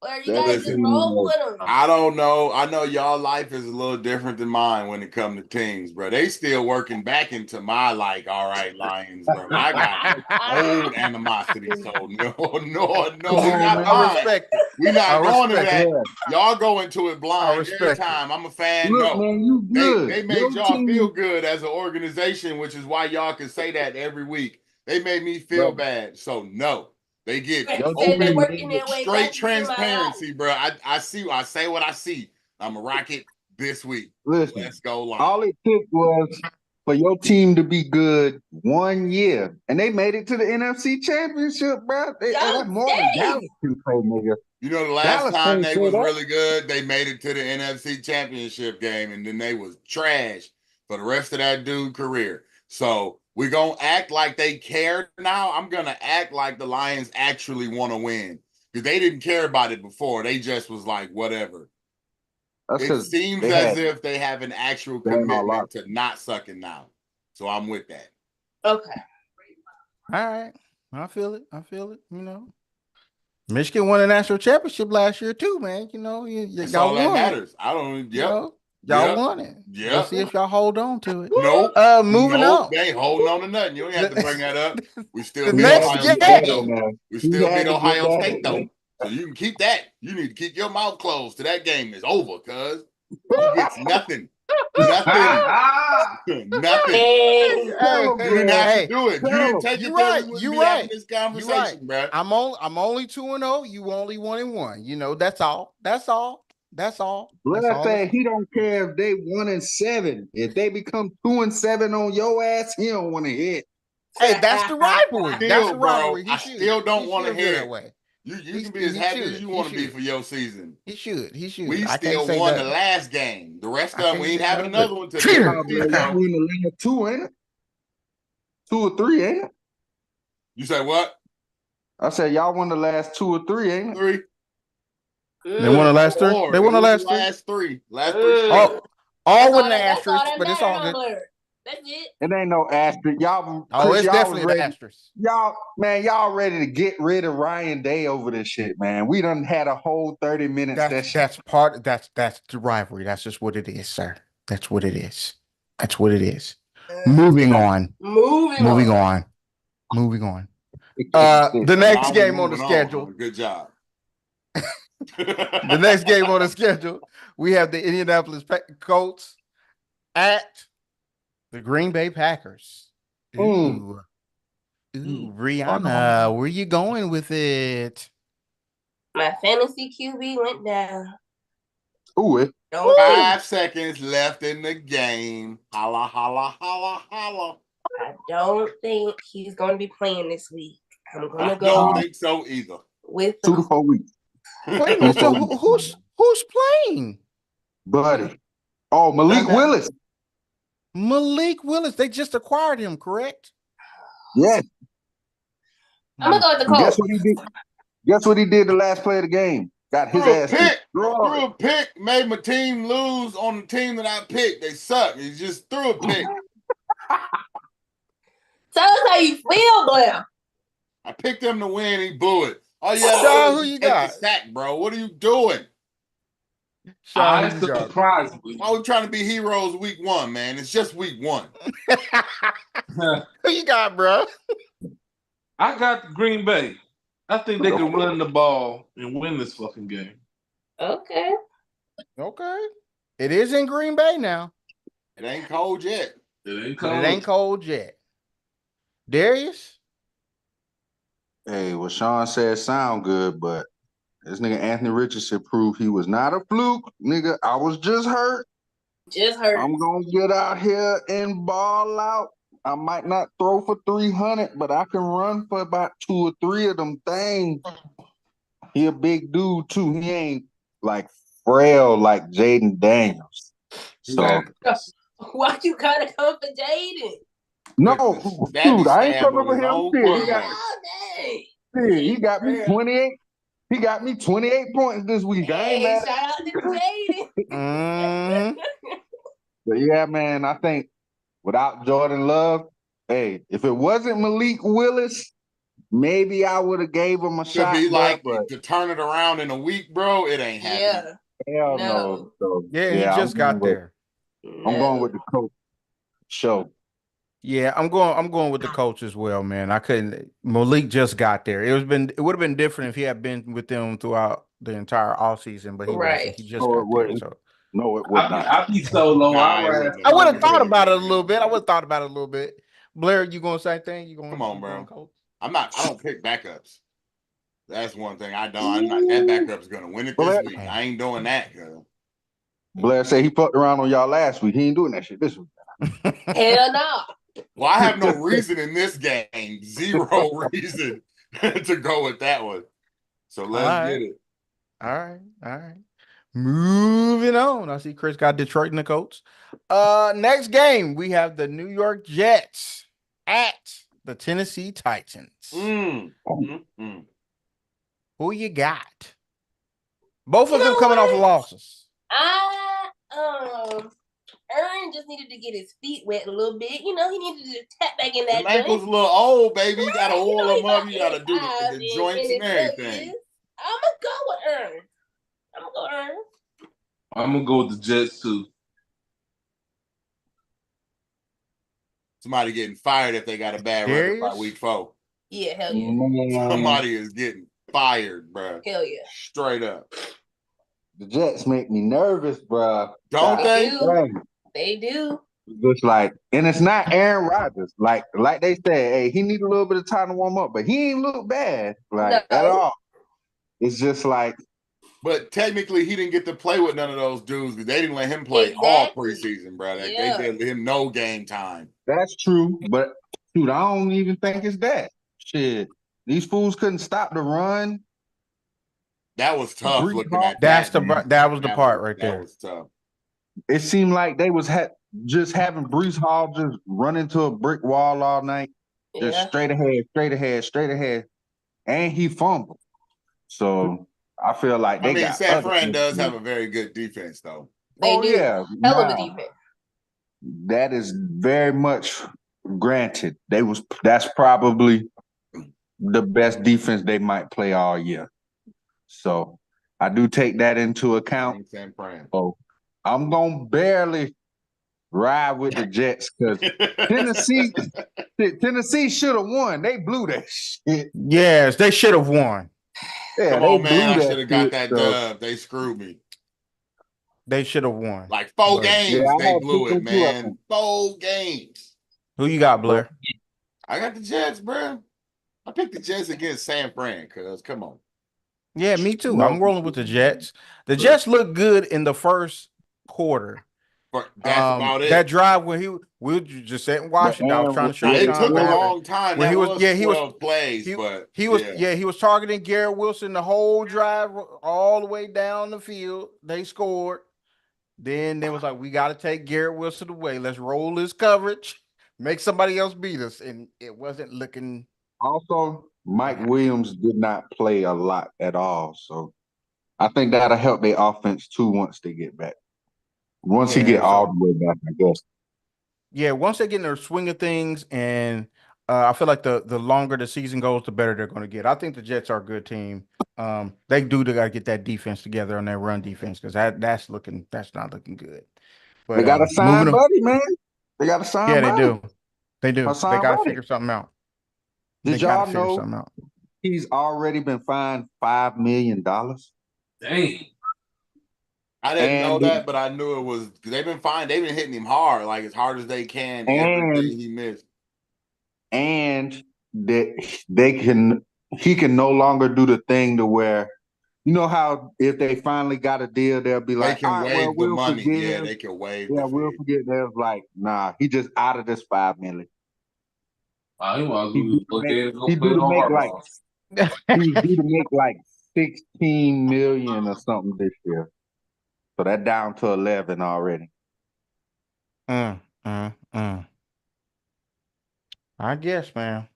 Blair, you That guys Listen, just roll with them. I don't know. I know y'all life is a little different than mine when it comes to teams, bro. They still working back into my all right, Lions, bro. I got old animosity, so no, Come we on, not man. I blind. respect it. We not I going to respect that. Yeah. Y'all go into it I blind every respect it. time. I'm a fan. Look, No, man, you good. they made Your y'all feel team, good as an organization, which is why y'all can say that every week. They made me feel bro, bad, so no. They get your Said they team working did their way straight back into my life. transparency, bro. I see. I say what I see. I'm a Rocket this week. Listen, Let's go Lions. all it took was for your team to be good 1 year, and they made it to the NFC Championship, bro. That's more than Dallas can say, nigga. You know, the last Dallas time ain't they say was that. really good, they made it to the NFC Championship game, and then they was trash for the rest of that dude career. So we're gonna act like they care now. I'm gonna act like the Lions actually want to win because they didn't care about it before. They just was like, whatever. That's It because seems they as had if they have an actual they had a lot. commitment to not sucking now. So I'm with that. Okay. All right. I feel it. I feel it. You know. Michigan won a national championship last year too, man. You know, That's y'all all that won it. matters. I don't. You Yep. know, y'all Yep. won it. Yep. Let's see if y'all hold on to it. Nope. Moving Nope. on. They ain't holding on to nothing. You don't have to bring that up. We still The beat next Ohio game. State though. We He still had beat to get Ohio that State in though. there. So you can keep that. You need to keep your mouth closed till that game is over, cuz he gets nothing. Nothing. Nothing. Hey, Tell him, You didn't have hey, to do it. You Tell didn't him. take you it there. right. We wouldn't You be right. having this You right. conversation, bro. I'm only 2-0. You only 1-1. You know, that's all. That's all. That's all. That's Blair all. said he don't care if they 1-7. If they become 2-7 on your ass, he don't want to hit. Hey, that's the rivalry. That's Still, the bro, rivalry. He I should. still don't He want to should feel hear that it. way. You can be as He happy should. as you He want to be should. for your season. He should. He should. We I can't still say won that. the last game. The rest I of them, can't we ain't say having that. another one today. Cheer. Nah, Blair, So, you in the last 2, ain't it? 2 or 3, ain't it? you say what? I said y'all won the last 2 or 3, ain't it? 3? They won the last 3. Four. They won the It was last 3. last 3. Last 3 straight. All with an That's all asterisk, that but it's matters, all good. Blair. That's it. It ain't no asterisk. Y'all, Oh, Chris, it's y'all was definitely an ready. asterisk. Y'all ready to get rid of Ryan Day over this shit, man. We done had a whole 30 minutes. That's the rivalry. That's just what it is, sir. That's what it is. That's what it is. Moving on. Moving on. The next Now we game on the moving schedule. Good job. The next game on the schedule, we have the Indianapolis Colts at the Green Bay Packers. Ooh, Brianna, where you going with it? My fantasy QB went down. Ooh, 5 seconds left in the game. Holla, holla, holla, holla. I don't think he's going to be playing this week. I'm going I to go don't think so either. with 2 to 4 weeks, Wait a minute. So who's playing? buddy. Oh, Malik Willis. Malik Willis. They just acquired him, correct? Yes. I'm going to go with the Colts. Guess what he did? Guess what he did the last play of the game? Got his ass threw a pick, made my team lose on the team that I picked. They suck. He just threw a pick. Tell us how you feel, Blair. I picked him to win. He blew it. Oh yeah, Sean, who you take got? the sack, bro. What are you doing? Sean, I who you got? surprised me. Why we trying to be heroes week 1, man? It's just week 1. Who you got, bro? I got Green Bay. I think they can run the ball and win this fucking game. Okay. It is in Green Bay now. It ain't cold yet. It ain't But cold. it ain't cold yet. Darius? Hey, what Sean said sound good, but this nigga Anthony Richardson proved he was not a fluke. Nigga, I was just hurt. Just hurt. I'm gonna get out here and ball out. I might not throw for 300, but I can run for about 2 or 3 of them things. He a big dude too. He ain't like frail like Jaden Daniels. So Why you gotta come for Jaden? no, Stabby dude, I ain't stab coming on for his him. own Shit, quarterback. he got me 28. He got me 28 points this week. I ain't Hey, mad. shout out to Jaden. Mhm. But yeah, man, I think without Jordan Love, hey, if it wasn't Malik Willis, maybe I would have gave him a To shot. be like but to turn it around in a week, bro, it ain't happening. Yeah. hell No. no. So, Yeah, he just got there. I'm going with the coach show. Yeah, I'm going with the coach as well, man. I couldn't. Malik just got there. It would have been different if he had been with them throughout the entire offseason, but he Right. wasn't. He just No, it got there. wouldn't. So No, it would not. I be solo. Nah, I it ride wouldn't. I would have It thought wouldn't about it a been. little bit. I would have thought about it a little bit. Blair, you going to say thing? You going? Come on, you bro. going, coach? I don't pick backups. That's one thing I don't. I'm not. That backup's gonna win it this week. I ain't doing that, girl. Blair said he fucked around on y'all last week. He ain't doing that shit this week. Hell no. Well, I have no reason in this game. Zero reason to go with that one. So let's get it. All right. Moving on. I see Chris got Detroit in the Colts. Next game, we have the New York Jets at the Tennessee Titans. Who you got? Both of them coming off losses. Aaron just needed to get his feet wet a little bit. You know, he needed to tap back in that The ankle's joint. a little old, baby. You gotta oil them up. You gotta do the 85 joints in and his everything. I'm gonna go with Aaron. I'm gonna go with the Jets too. Somebody getting fired if they got a bad record by week 4. Yeah, hell yeah. Somebody is getting fired, bro. Hell yeah. Straight up. The Jets make me nervous, bro. Don't they? They do. Just like, and it's not Aaron Rodgers. Like they said, hey, he need a little bit of time to warm up, but he ain't look bad, at all. It's just like. But technically, he didn't get to play with none of those dudes because they didn't let him play all preseason, bro. They gave him no game time. That's true, but dude, I don't even think it's that. Shit, these fools couldn't stop the run. That was tough. Looking at that was the part right there. That was tough. It seemed like they was just having Breece Hall just run into a brick wall all night, just straight ahead, and he fumbled. So I feel like they got. San Fran does have a very good defense, though. They do. Yeah, hell of a defense. That is very much granted. That's probably the best defense they might play all year. So I do take that into account. San Fran. So I'm gonna barely ride with the Jets because Tennessee should have won. They blew that shit. Yes, they should have won. Yeah, come on, man! I should have got that dub. They screwed me. They should have won. Like 4 games, they blew it, man. 4 games. Who you got, Blair? I got the Jets, bro. I picked the Jets against San Fran, cuz come on. Yeah, me too. I'm rolling with the Jets. The Jets look good in the first quarter. But that's about it. That drive when we were just sat in Washington. I was trying to show you. It took a long time. When he was 12 plays, he was targeting Garrett Wilson the whole drive all the way down the field. They scored. Then they was like, we got to take Garrett Wilson away. Let's roll this coverage, make somebody else beat us, and it wasn't looking. Also, Mike Williams did not play a lot at all, so I think that'll help their offense too once they get back. Once he get all the way back, I guess. Yeah, once they get in their swing of things, and I feel like the longer the season goes, the better they're going to get. I think the Jets are a good team. They got to get that defense together on their run defense because that's not looking good. But they got to sign Buddy, man. They got to sign. Yeah, Buddy. They do. They got to figure something out. Did y'all know he's already been fined $5 million? Dang. I didn't know that, but I knew it was. They've been fine. They've been hitting him hard, like as hard as they can. Everything he missed, and that they can he can no longer do the thing to where, you know how if they finally got a deal, they'll be They like, can all right, waive well, the we'll money. forgive. Yeah, they can waive Yeah, the we'll fee. forget. They're like, nah, he just out of this $5 million. He might as He well do go ahead and go he play do to no make like hardball. he was due to make like 16 million or something this year. So that down to 11 already. I guess, man.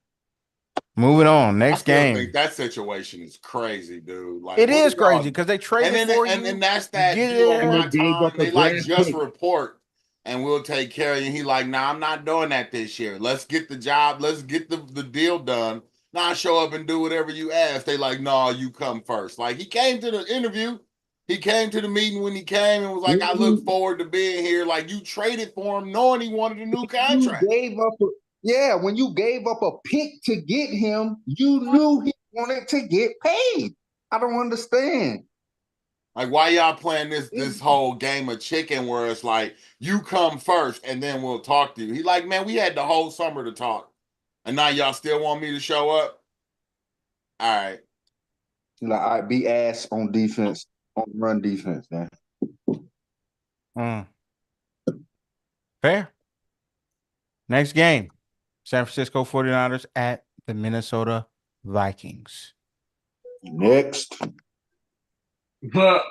Moving on. Next I still game. think that situation is crazy, dude. Like It what is are y'all- crazy because they traded and for then, you. and that's that get you on it. my They gave time. up a They like draft just pick. report and we'll take care of you. And he like, nah, I'm not doing that this year. Let's get the job. Let's get the deal done. Now show up and do whatever you ask. They like, no, you come first. Like he came to the interview. He came to the meeting when he came and was like, I look forward to being here. Like you traded for him knowing he wanted a new contract. When you gave up a pick to get him, you knew he wanted to get paid. I don't understand. Like, why y'all playing this whole game of chicken where it's like, you come first and then we'll talk to you? He like, man, we had the whole summer to talk. And now y'all still want me to show up? All right. Like, all right, be ass on defense, on run defense, man. Fair. Next game. San Francisco 49ers at the Minnesota Vikings. Next. Moving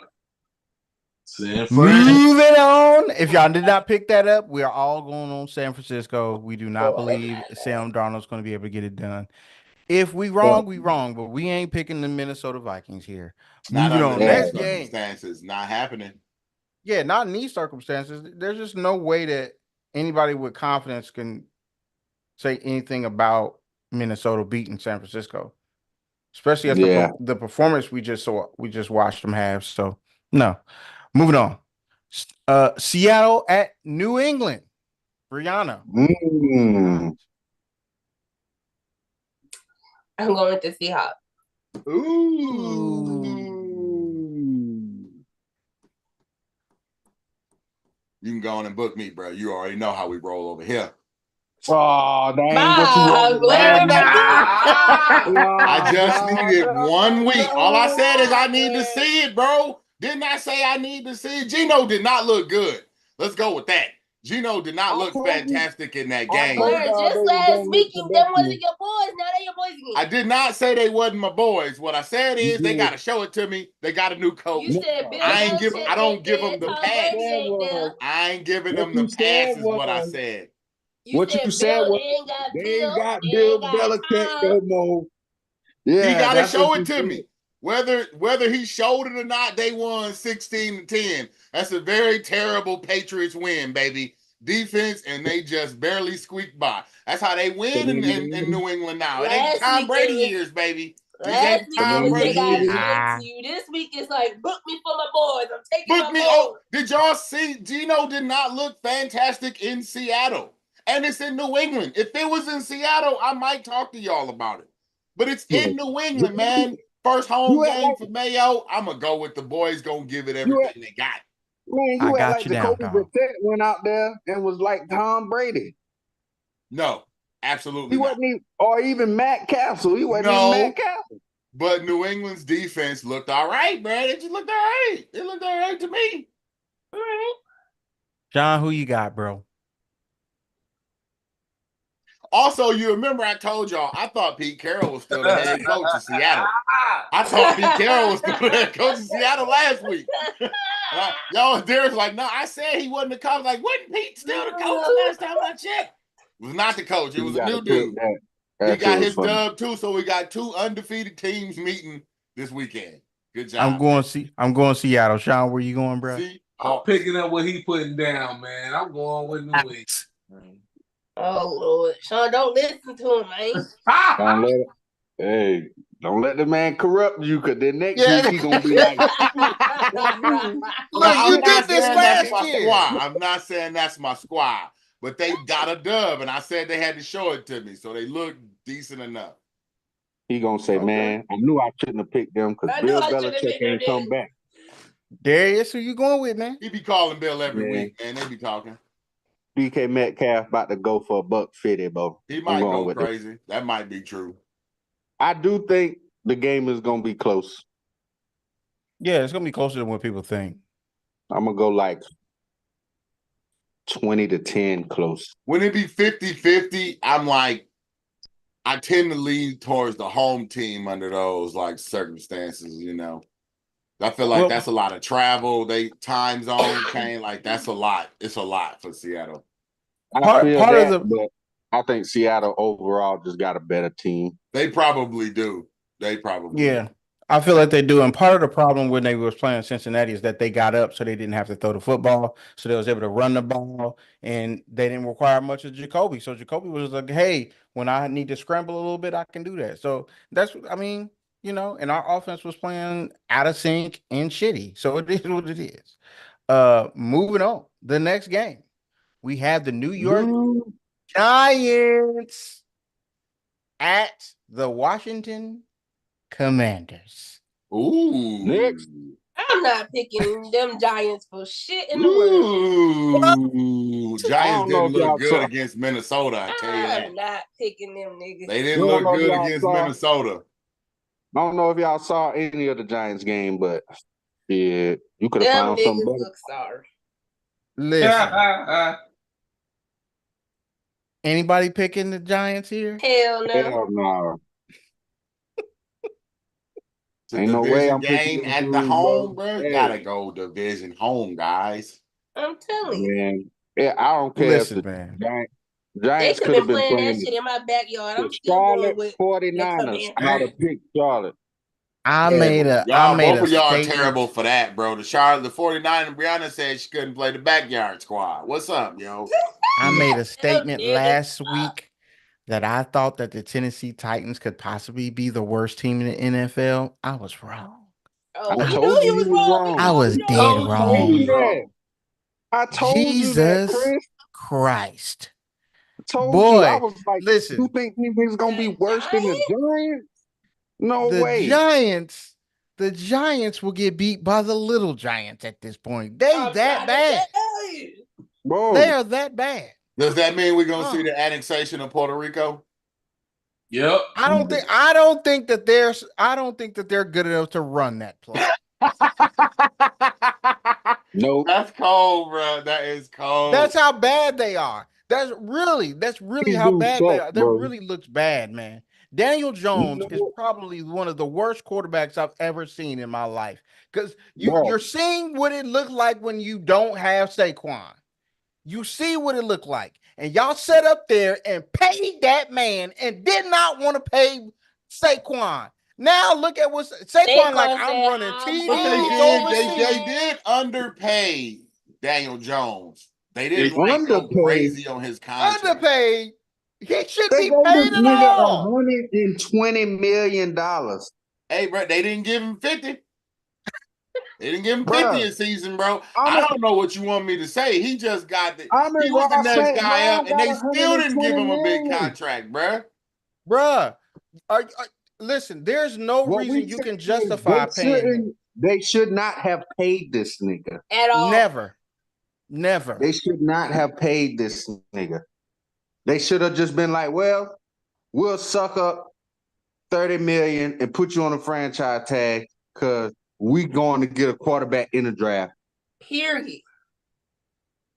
on. If y'all did not pick that up, we are all going on San Francisco. We do not believe Sam Darnold's going to be able to get it done. If we wrong, we wrong, but we ain't picking the Minnesota Vikings here. Not Moving on. Next game. Circumstances, not happening. Yeah, not in these circumstances. There's just no way that anybody with confidence can say anything about Minnesota beating San Francisco, especially after the performance we just watched them have. So no. Moving on. Seattle at New England. Brianna. I'm going with the Seahawks. Ooh. You can go on and book me, bro. You already know how we roll over here. Oh, that ain't what you want. I just needed 1 week. All I said is I need to see it, bro. Didn't I say I need to see it? Gino did not look good. Let's go with that. Gino did not look fantastic in that game. Just last week, them wasn't your boys. Now they your boys again. I did not say they wasn't my boys. What I said is they got to show it to me. They got a new coach. You said I don't give them the pass. I ain't giving them the pass is what I said. What you said was they ain't got Bill Belichick no more. Yeah, he got to show it to me. Whether he showed it or not, they won 16-10. That's a very terrible Patriots win, baby. Defense, and they just barely squeaked by. That's how they win in New England now. It ain't Tom Brady years, baby. Last week they got to you. This week it's like, book me for my boys. I'm taking my boys. Oh, did y'all see? Gino did not look fantastic in Seattle. And it's in New England. If it was in Seattle, I might talk to y'all about it. But it's in New England, man. First home game for Mayo. I'm going to go with the boys. Going to give it everything they got. Man, you act like Jacoby Brissett went out there and was like Tom Brady. No, absolutely he wasn't or even Matt Castle. He wasn't even Matt Castle. But New England's defense looked all right, man. It just looked all right. It looked all right to me. All right. John, who you got, bro? Also, you remember I told y'all I thought Pete Carroll was still the head coach of Seattle. I thought Pete Carroll was still the head coach of Seattle last week. Y'all, Derek's like, no, I said he wasn't the coach. Like, wasn't Pete still the coach last time I checked? It was not the coach. It was a new dude. He got his dub too, so we got 2 undefeated teams meeting this weekend. Good job. I'm going Seattle. Sean, where you going, bro? I'm picking up what he putting down, man. I'm going with New England. Oh Lord, Sean, don't listen to him, man. Don't let the man corrupt you, because then next week he's gonna be like, look, you did this last year. I'm not saying that's my squad, but they got a dub, and I said they had to show it to me, so they look decent enough. He gonna say, man, I knew I shouldn't have picked them because Bill Belichick ain't come back. Darius, who you going with, man? He be calling Bill every week, and they be talking. DK Metcalf about to go for $150, bro. He might go crazy. That might be true. I do think the game is gonna be close. Yeah, it's gonna be closer than what people think. I'm gonna go like 20-10 close. When it be 50-50, I'm like, I tend to lean towards the home team under those like circumstances, you know. I feel like Well- that's a lot of travel. They time zone change, like that's a lot. It's a lot for Seattle. I Part feel of that, the but I think Seattle overall just got a better team. They probably do. They probably Yeah, I feel like they do. And part of the problem when they was playing Cincinnati is that they got up so they didn't have to throw the football. So they was able to run the ball and they didn't require much of Jacoby. So Jacoby was like, hey, when I need to scramble a little bit, I can do that. So that's, I mean, you know, and our offense was playing out of sync and shitty. So it is what it is. Moving on. The next game, we have the New York Giants at the Washington Commanders. Ooh. Next. I'm not picking them Giants for shit in the world. Ooh. I Giants don't know didn't if y'all look good saw. against Minnesota, I tell you I'm that. not picking them niggas. They I didn't don't look know if good y'all against saw. Minnesota. I don't know if y'all saw any of the Giants game, but yeah, you could have Them found something niggas better. look sorry. Listen, anybody picking the Giants here? Hell no. Hell no. It's a Ain't no way division I'm picking game them at the dudes, home, bro. bro. Hey, Gotta go division home, guys. I'm telling you. man. Yeah, I don't care if Listen, the man. They Giants could could have have been been playing that playing shit in my backyard. I'm the still going Charlotte with 49ers. the I'd have picked Charlotte. I Yeah, made a both of y'all are statement. terrible for that, bro. The 49 and Brianna said she couldn't play the backyard squad. What's up, yo? I made a statement niggas. last week that I thought that the Tennessee Titans could possibly be the worst team in the NFL. I was wrong. Oh, I we told knew you you was you was wrong. wrong. I was We know dead you was I told you wrong. that. I told you that, Jesus Chris. Christ. I told you. I Boy, was like, listen, you think these niggas gonna be worse than the Giants? No way. The Giants will get beat by the little Giants at this point. They I'm that trying to bad. tell you. Bro. They are that bad. Does that mean we're gonna see Oh. the annexation of Puerto Rico? Yep. I don't think that they're good enough to run that play. Nope. That's cold, bro. That is cold. That's how bad they are. That's really These how dudes bad suck, they are. That bro. really looks bad, man. Daniel Jones You is know, probably one of the worst quarterbacks I've ever seen in my life. Because bro. you're seeing what it looked like when you don't have Saquon. You see what it looked like. And y'all sat up there and paid that man and did not want to pay Saquon. Now look at what Saquon like. I'm said, running TD But overseas. they did underpay Daniel Jones. They didn't They like go underpaid. crazy on his contract. Underpaid. He should They be gave paid this at nigga all. $120 million. Hey, bro, they didn't give him 50. They didn't give him 50 Bruh. a season, bro. I'm I a- don't know what you want me to say. He just got the he was the Ross next St. guy Brown up, and got they still didn't give him a big $120 million. contract, bro. Bruh. Listen, there's no What we reason you said can is justify paying him. They should not have paid this nigga. at all. Never. They should not have paid this nigga. They should have just been like, well, we'll suck up 30 million and put you on a franchise tag because we going to get a quarterback in the draft. Period.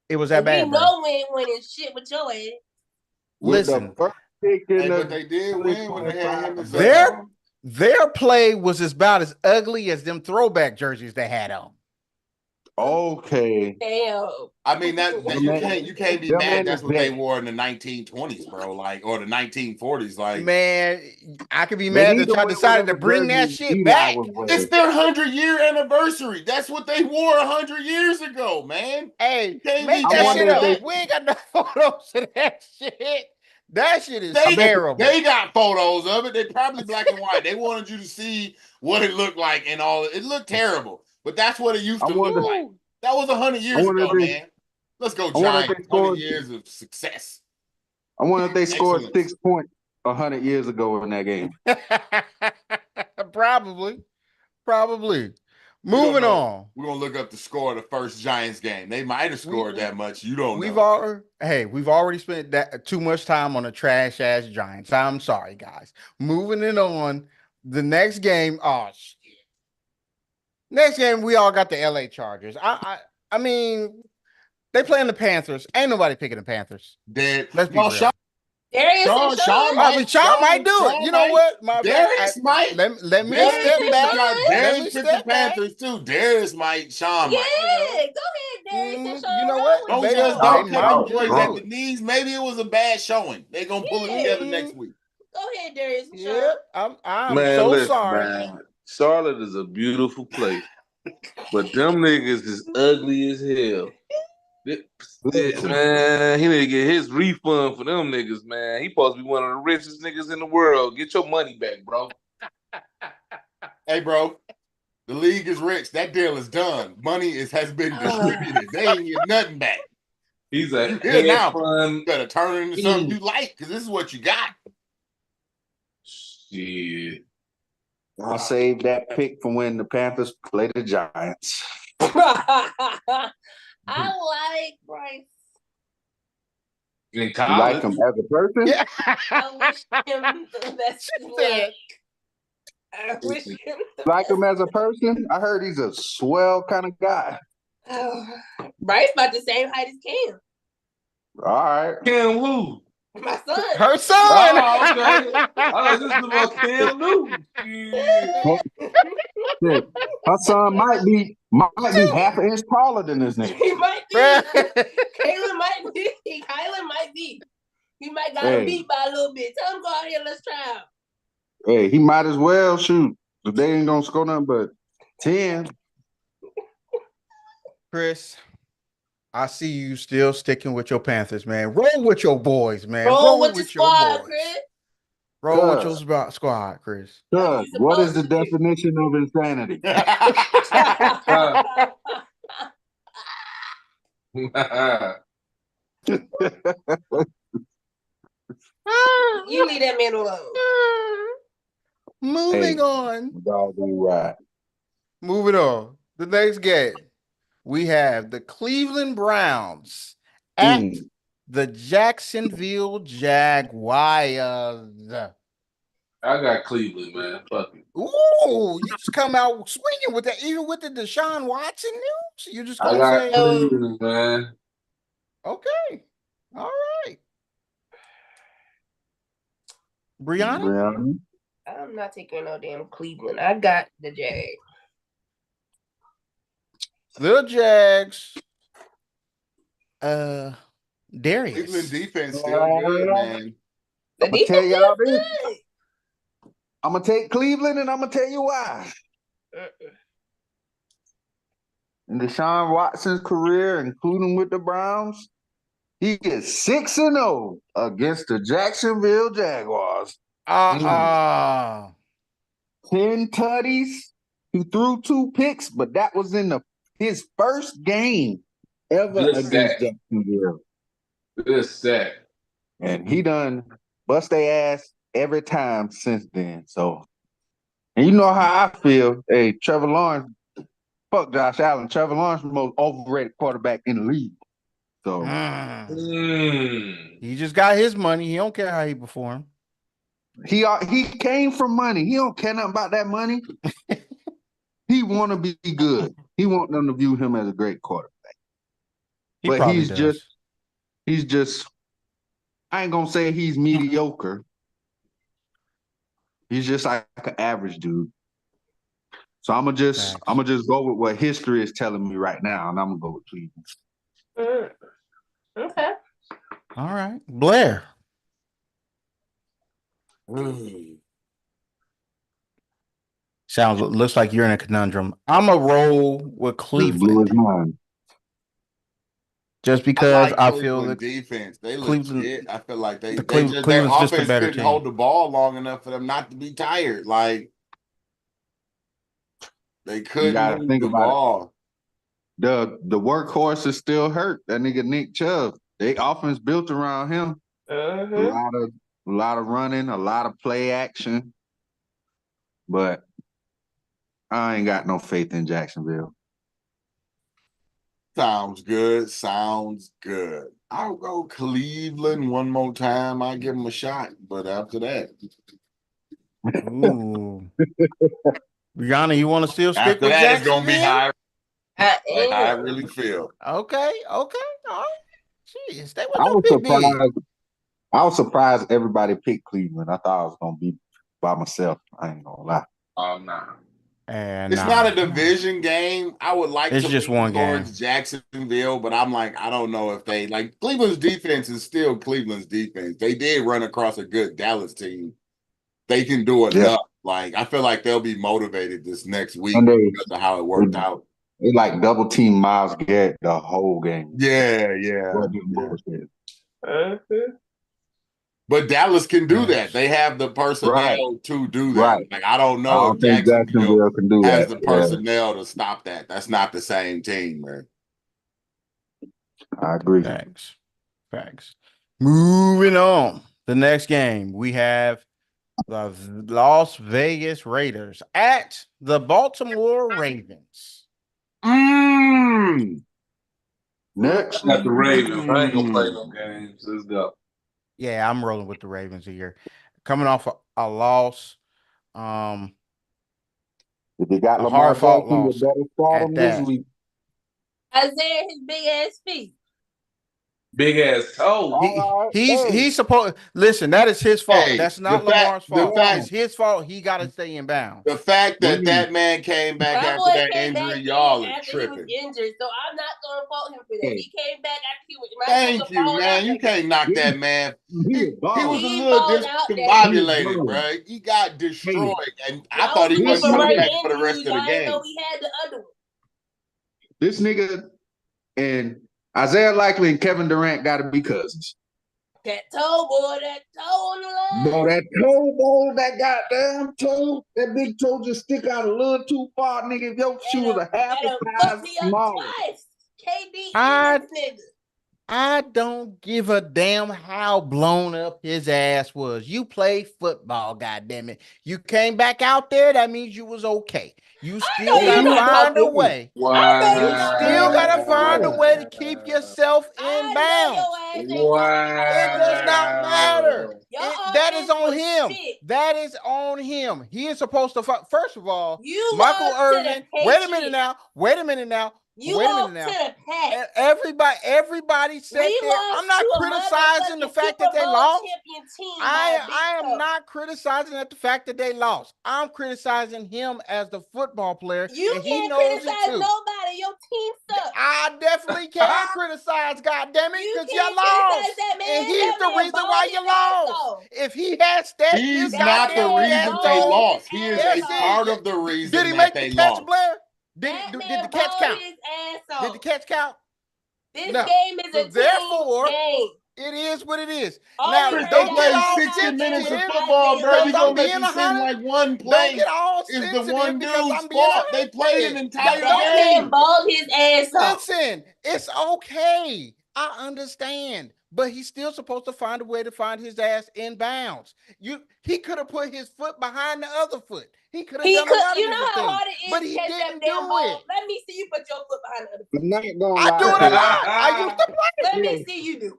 It was that And bad, we bro. know we ain't winning shit with your ass. With Listen, the first pick in Hey, the but they did win when they had him and Their their play was about as ugly as them throwback jerseys they had on. Okay. Damn. I mean that you can't be Them mad. and That's the what they Jets. wore in the 1920s, bro. Like or the 1940s. Like Man, I could be They mad need that to y'all wear decided to whatever bring that jersey shit Eli back. was wearing. it's their 100-year anniversary. That's what they wore 100 years ago, man. Hey, Can't make be that mad shit at up. that. We ain't got no photos of that shit. That shit is They terrible. got photos of it. They probably black and white. They wanted you to see what it looked like and all. It looked terrible, but that's what it used I to look wonder- like. That was 100 years wonder ago, if they- man. Let's go, I wonder if Giants. they 100 scored- years of success. I wonder if they scored Excellence. 6 points 100 years ago in that game. Probably. Moving on. We're gonna look up the score of the first Giants game. They might have scored that much. You don't We've know. already spent that too much time on the trash ass Giants. I'm sorry, guys. Moving it on. The next game. Oh shit. Next game, we all got the LA Chargers. I mean, they playing the Panthers. Ain't nobody picking the Panthers. Dead. Let's be real. Darius and Sean. Sean might do it. You know what? My Darius might. Let me Darius step back. Darius picked the Panthers too. Darius might. Sean might. Yeah, go ahead, Darius and Sean. You know what? Don't They just might don't do boys it. at the knees. Maybe it was a bad showing. They gonna pull it together next week. Go ahead, Darius and Sean. Yep. I'm Man, so listen, sorry. man. Charlotte is a beautiful place, but them niggas is ugly as hell. Man, he need to get his refund for them niggas, man. He supposed to be one of the richest niggas in the world. Get your money back, bro. Hey, bro. The league is rich. That deal is done. Money has been distributed. They ain't get nothing back. He's a Here now. fun. You better turn it into something you like, because this is what you got. Shit. I'll save that pick for when the Panthers play the Giants. I like Bryce. In You college, like him as a person? Yeah. I wish him the best of luck. I wish him the Like him as a person? I heard he's a swell kind of guy. Oh, Bryce about the same height as Cam. All right. Cam who? My son. Her son. Oh, okay. I was just about Cam Newton. Shit. Her son might be half an inch taller than this nigga. He might be. Kayla might be. Kylan might be. He might got him beat by a little bit. Tell him go out here. Let's try out. Hey, he might as well shoot. If they ain't gonna score nothing but 10. Chris, I see you still sticking with your Panthers, man. Roll with your boys, man. Roll with your squad, boys. Chris. Roll with your squad, Chris. Doug, what is the definition of insanity? You leave that man alone. Moving on. Dog, you right. Moving on. The next game, we have the Cleveland Browns at the Jacksonville Jaguars. I got Cleveland, man. Fuck it. Ooh, you just come out swinging with that, even with the Deshaun Watson news. You just I gonna got say, Cleveland, man. okay, all right, Brianna. I'm not taking no damn Cleveland. I got the Jags. The Jags. Darius. Cleveland defense still good, man. The I'm gonna tell defense y'all is this. good. I'm gonna take Cleveland, and I'm gonna tell you why. In Deshaun Watson's career, including with the Browns, he gets 6-0 against the Jacksonville Jaguars. 10 tutties. He threw 2 picks, but that was in his first game ever against Jacksonville. Good stat. And he done bust their ass every time since then. So, and you know how I feel. Hey, Trevor Lawrence, fuck Josh Allen. Trevor Lawrence is the most overrated quarterback in the league. So he just got his money. He don't care how he perform. He came from money. He don't care nothing about that money. He want to be good. He want them to view him as a great quarterback. But he's just. I ain't gonna say he's mediocre. He's just like an average dude. So I'm gonna just go with what history is telling me right now, and I'm gonna go with Cleveland. Okay. All right, Blair. Looks like you're in a conundrum. I'm a roll with Cleveland. Just because I feel the defense, they Cleveland. legit. I feel like their Cleveland's offense just a better couldn't team. hold the ball long enough for them not to be tired. Like they couldn't move the ball. The workhorse is still hurt. That nigga Nick Chubb. They offense built around him. A lot of running, a lot of play action. But I ain't got no faith in Jacksonville. Sounds good. Sounds good. I'll go Cleveland one more time. I'll give them a shot. But after that, Ooh. Brianna, you want to still stick after with that, it's gonna be Jacksonville? how I really feel. Okay. All right. Jeez, stay with I your was big big. surprised. I was surprised everybody picked Cleveland. I thought I was gonna be by myself. I ain't gonna lie. Oh, nah. And It's not a division game. I would like It's to just lean one towards game. Jacksonville, but I'm like, I don't know if they like Cleveland's defense is still Cleveland's defense. They did run across a good Dallas team. They can do enough. Yeah. Like, I feel like they'll be motivated this next week And because of how it worked out. they like double team Myles Garrett the whole game. Yeah. What the bullshit. But Dallas can do Yes. that. They have the personnel to do that. Right. Like, I don't I know don't if think Jacksonville can do has that. the personnel to stop that. That's not the same team, man. I agree. Facts. Moving on. The next game, we have the Las Vegas Raiders at the Baltimore Ravens. Next. Got the Ravens. I ain't gonna play no games. Let's go. Yeah, I'm rolling with the Ravens here. Coming off a loss. If you got A Lamar hard-fought Jackson, you loss better start at him this that. week. Isaiah, his big ass feet. Big ass toe. He's supposed listen, that is his fault. Hey, That's not the fact- Lamar's the fault. fact- It's his fault. He got to stay in bounds. The fact that that man came back My after boy that came back injury, in y'all are after he was tripping. injured, so I'm not gonna fault him for that. Hey. He came back after he was. Thank you, man. You can't knock that man. He was a He little balled out there. discombobulated, bro. He got destroyed, and I thought he wasn't coming back for the rest of the I didn't game. know we had the other one. This nigga and Isaiah Likely and Kevin Durant got to be cousins. That toe, boy, that toe on the line. Bro, that toe, bro, that goddamn toe, that big toe just stick out a little too far, nigga. If your shoe was a half a size fucked me up smaller. twice. KD I- this nigga. I don't give a damn how blown up his ass was. You played football, goddammit. You came back out there, that means you was okay. You still know gotta you find a not way. Wow. You still gotta find a way to keep yourself in bounds. It It does not matter. Your That is offense on was him. shit. That is on him. He is supposed to fight. First of all, You Michael lost to Irvin. the Wait a minute Patriots. now. Wait a minute now. You Wait a lost minute to now. the Pats. Everybody said We there. lost I'm not to a criticizing the motherfucking fact that they Super Bowl lost. champion team I by a big am toe. not criticizing at the fact that they lost. I'm criticizing him as the football player, You and he can't knows it criticize too. nobody. Your team sucks. I definitely can criticize, goddammit, You because you can't lost. criticize that man. And he's That the man reason why balled you his ass lost. off. If he had stepped He's his not the goddamn reason ass they on, lost. He is Yes, a he part is. of the reason did he that make they the catch, lost. Blair? That Did man the catch balled count? his ass off. Did the catch count? This No. game is So a team therefore, game. It is what it is. All Now, we Chris, heard they don't get played all 60 minutes of sensitive. football, bro. You Because gonna I'm let being me send 100. like one Don't play get all is the sensitive one because dude's I'm being fault. They played an 100. entire That man game. balled his ass off. Listen, it's okay. I understand. But he's still supposed to find a way to find his ass in bounds. He could have put his foot behind the other foot. He could have done a lot of You know different how things. hard it is But to he catch that didn't damn do ball. it. Let me see you put your foot behind the other foot. I'm not gonna I do it a lie. lot. I used to play. Let me see you do.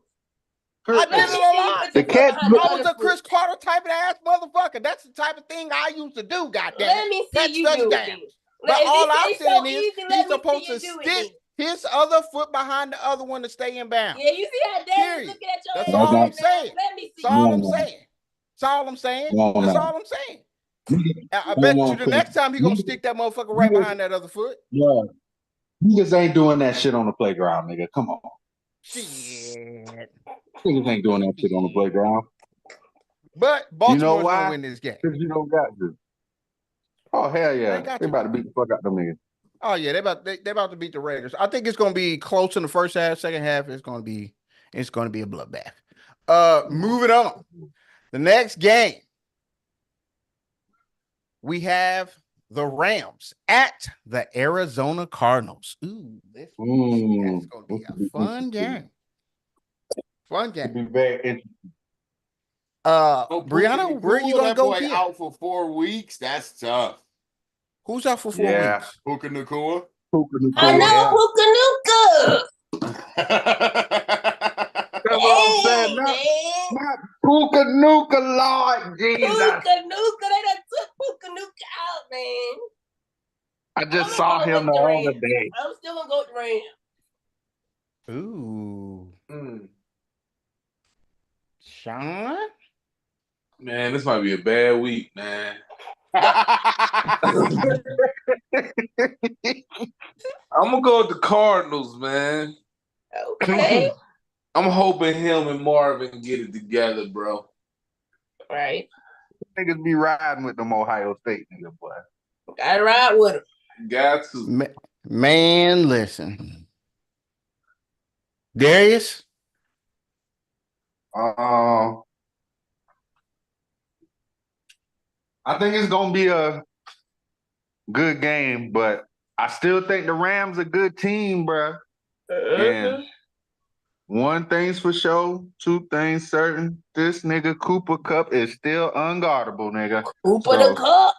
I did Let it me a see you lot. put The your foot catch- behind the I was other a Chris foot. Carter type of ass motherfucker. That's the type of thing I used to do, goddamn Let it. me see Catch you do it. touchdowns. then. But If all this I'm is so saying is easy, he's let me supposed see to you do it stick then. his other foot behind the other one to stay in bounds. Yeah, you see how Daddy's Period. looking at your That's ass all right I'm now? saying. Let me see That's all you. I'm saying. That's all I'm saying. No, That's no. all I'm saying. I bet you the next time he gonna stick that motherfucker right behind that other foot. Yeah. Niggas ain't doing that shit on the playground, nigga. Come on. Shit. Niggas ain't doing that shit on the playground. But Baltimore's why? gonna win this game. Because you don't got to. Oh, hell yeah. They got They to. about to beat the fuck out them niggas. Oh yeah, they about to beat the Raiders. I think it's gonna be close in the first half. Second half, it's gonna be a bloodbath. Moving on. The next game, we have the Rams at the Arizona Cardinals. Ooh, that's gonna be a fun game. Fun It'd game. be very interesting. Brianna, where are you gonna that go boy here? out for 4 weeks? That's tough. Who's out for 4 Yeah. weeks? Puka Nacua. Puka I Nacua. know Yeah. That's what I'm saying. Puka Nuka. Not, Hey, man. not Puka Nuka, Lord Jesus. Puka Nuka. They done took Puka Nuka out, man. I just I'm saw going him with the the other Rams. day. I'm still gonna go with the Rams. Ooh. Mm. Sean? Man, this might be a bad week, man. I'm gonna go with the Cardinals, man. Okay. I'm hoping him and Marvin get it together, bro. Right. Niggas be riding with them Ohio State niggas, boy. Gotta ride with him. Got to. Man, listen. Darius? I think it's gonna be a good game, but I still think the Rams a good team, bro. And one thing's for sure, two things certain. This nigga Cooper Cup is still unguardable, nigga. Cooper the Cup.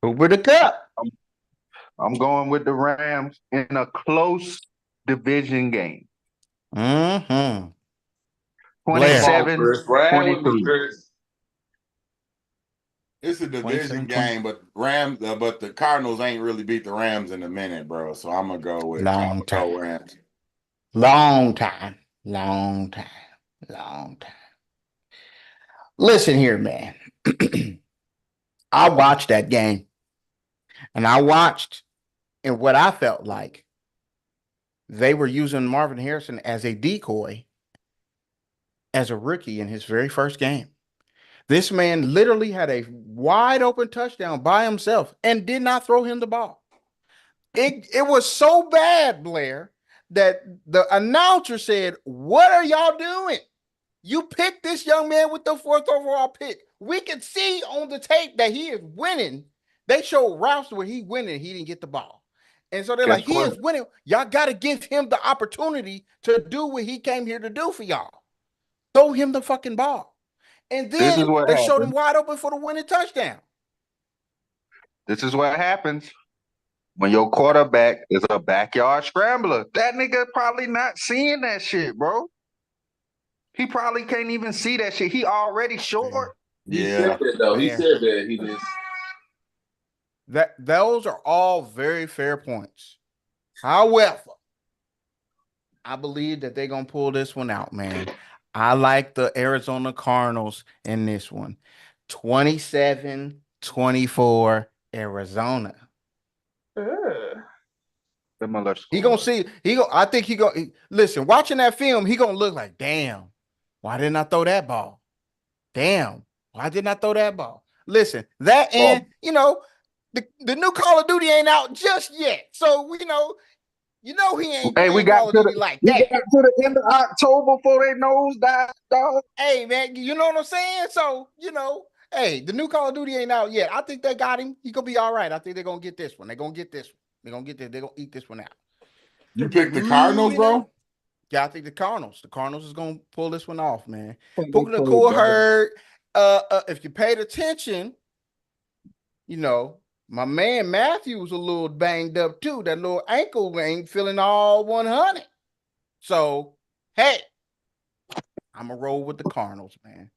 Over the cup. I'm going with the Rams in a close division game. Mm-hmm. Come Blair. 27, on, Chris. Ride with me, 23. Chris. It's a division game, but but the Cardinals ain't really beat the Rams in a minute, bro. So I'm gonna go with Long time. Rams. Long time. Long time. Long time. Listen here, man. I watched that game. And I watched, and what I felt like they were using Marvin Harrison as a decoy as a rookie in his very first game. This man literally had a wide open touchdown by himself and did not throw him the ball. It was so bad, Blair, that the announcer said, "What are y'all doing? You picked this young man with the 4th overall pick. We can see on the tape that he is winning." They showed routes where he winning, he didn't get the ball. And so they're Guess like, he what? is winning. Y'all got to give him the opportunity to do what he came here to do for y'all. Throw him the fucking ball. And This is then what they showed him happens. wide open for the winning touchdown. This is what happens when your quarterback is a backyard scrambler. That nigga probably not seeing that shit, bro. He probably can't even see that shit. He already short. He Yeah. said that, though. He Fair. said that. He just. Those are all very fair points. However, I believe that they're going to pull this one out, man. I like the Arizona Cardinals in this one. 27-24 Arizona. Similar He gonna score. see. I think he gonna listen. Watching that film, he gonna look like, damn. Why didn't I throw that ball? Damn. Why didn't I throw that ball? Listen, that and the new Call of Duty ain't out just yet, so he ain't Hey, we playing got Call of to Duty like we that. got to the end of October before they nose dive, dog. Hey man, you know what I'm saying? So hey, the new Call of Duty ain't out yet. I think they got him. He gonna be all right. I think they're gonna get this one. They're gonna get this one. They're gonna get this. They're gonna eat this one out. You picked the Cardinals, bro? Yeah, I think the Cardinals. The Cardinals is gonna pull this one off, man. Puka Nacua hurt. If you paid attention, my man Matthew was a little banged up too. That little ankle ain't feeling all 100. So, hey, I'm gonna roll with the Cardinals, man.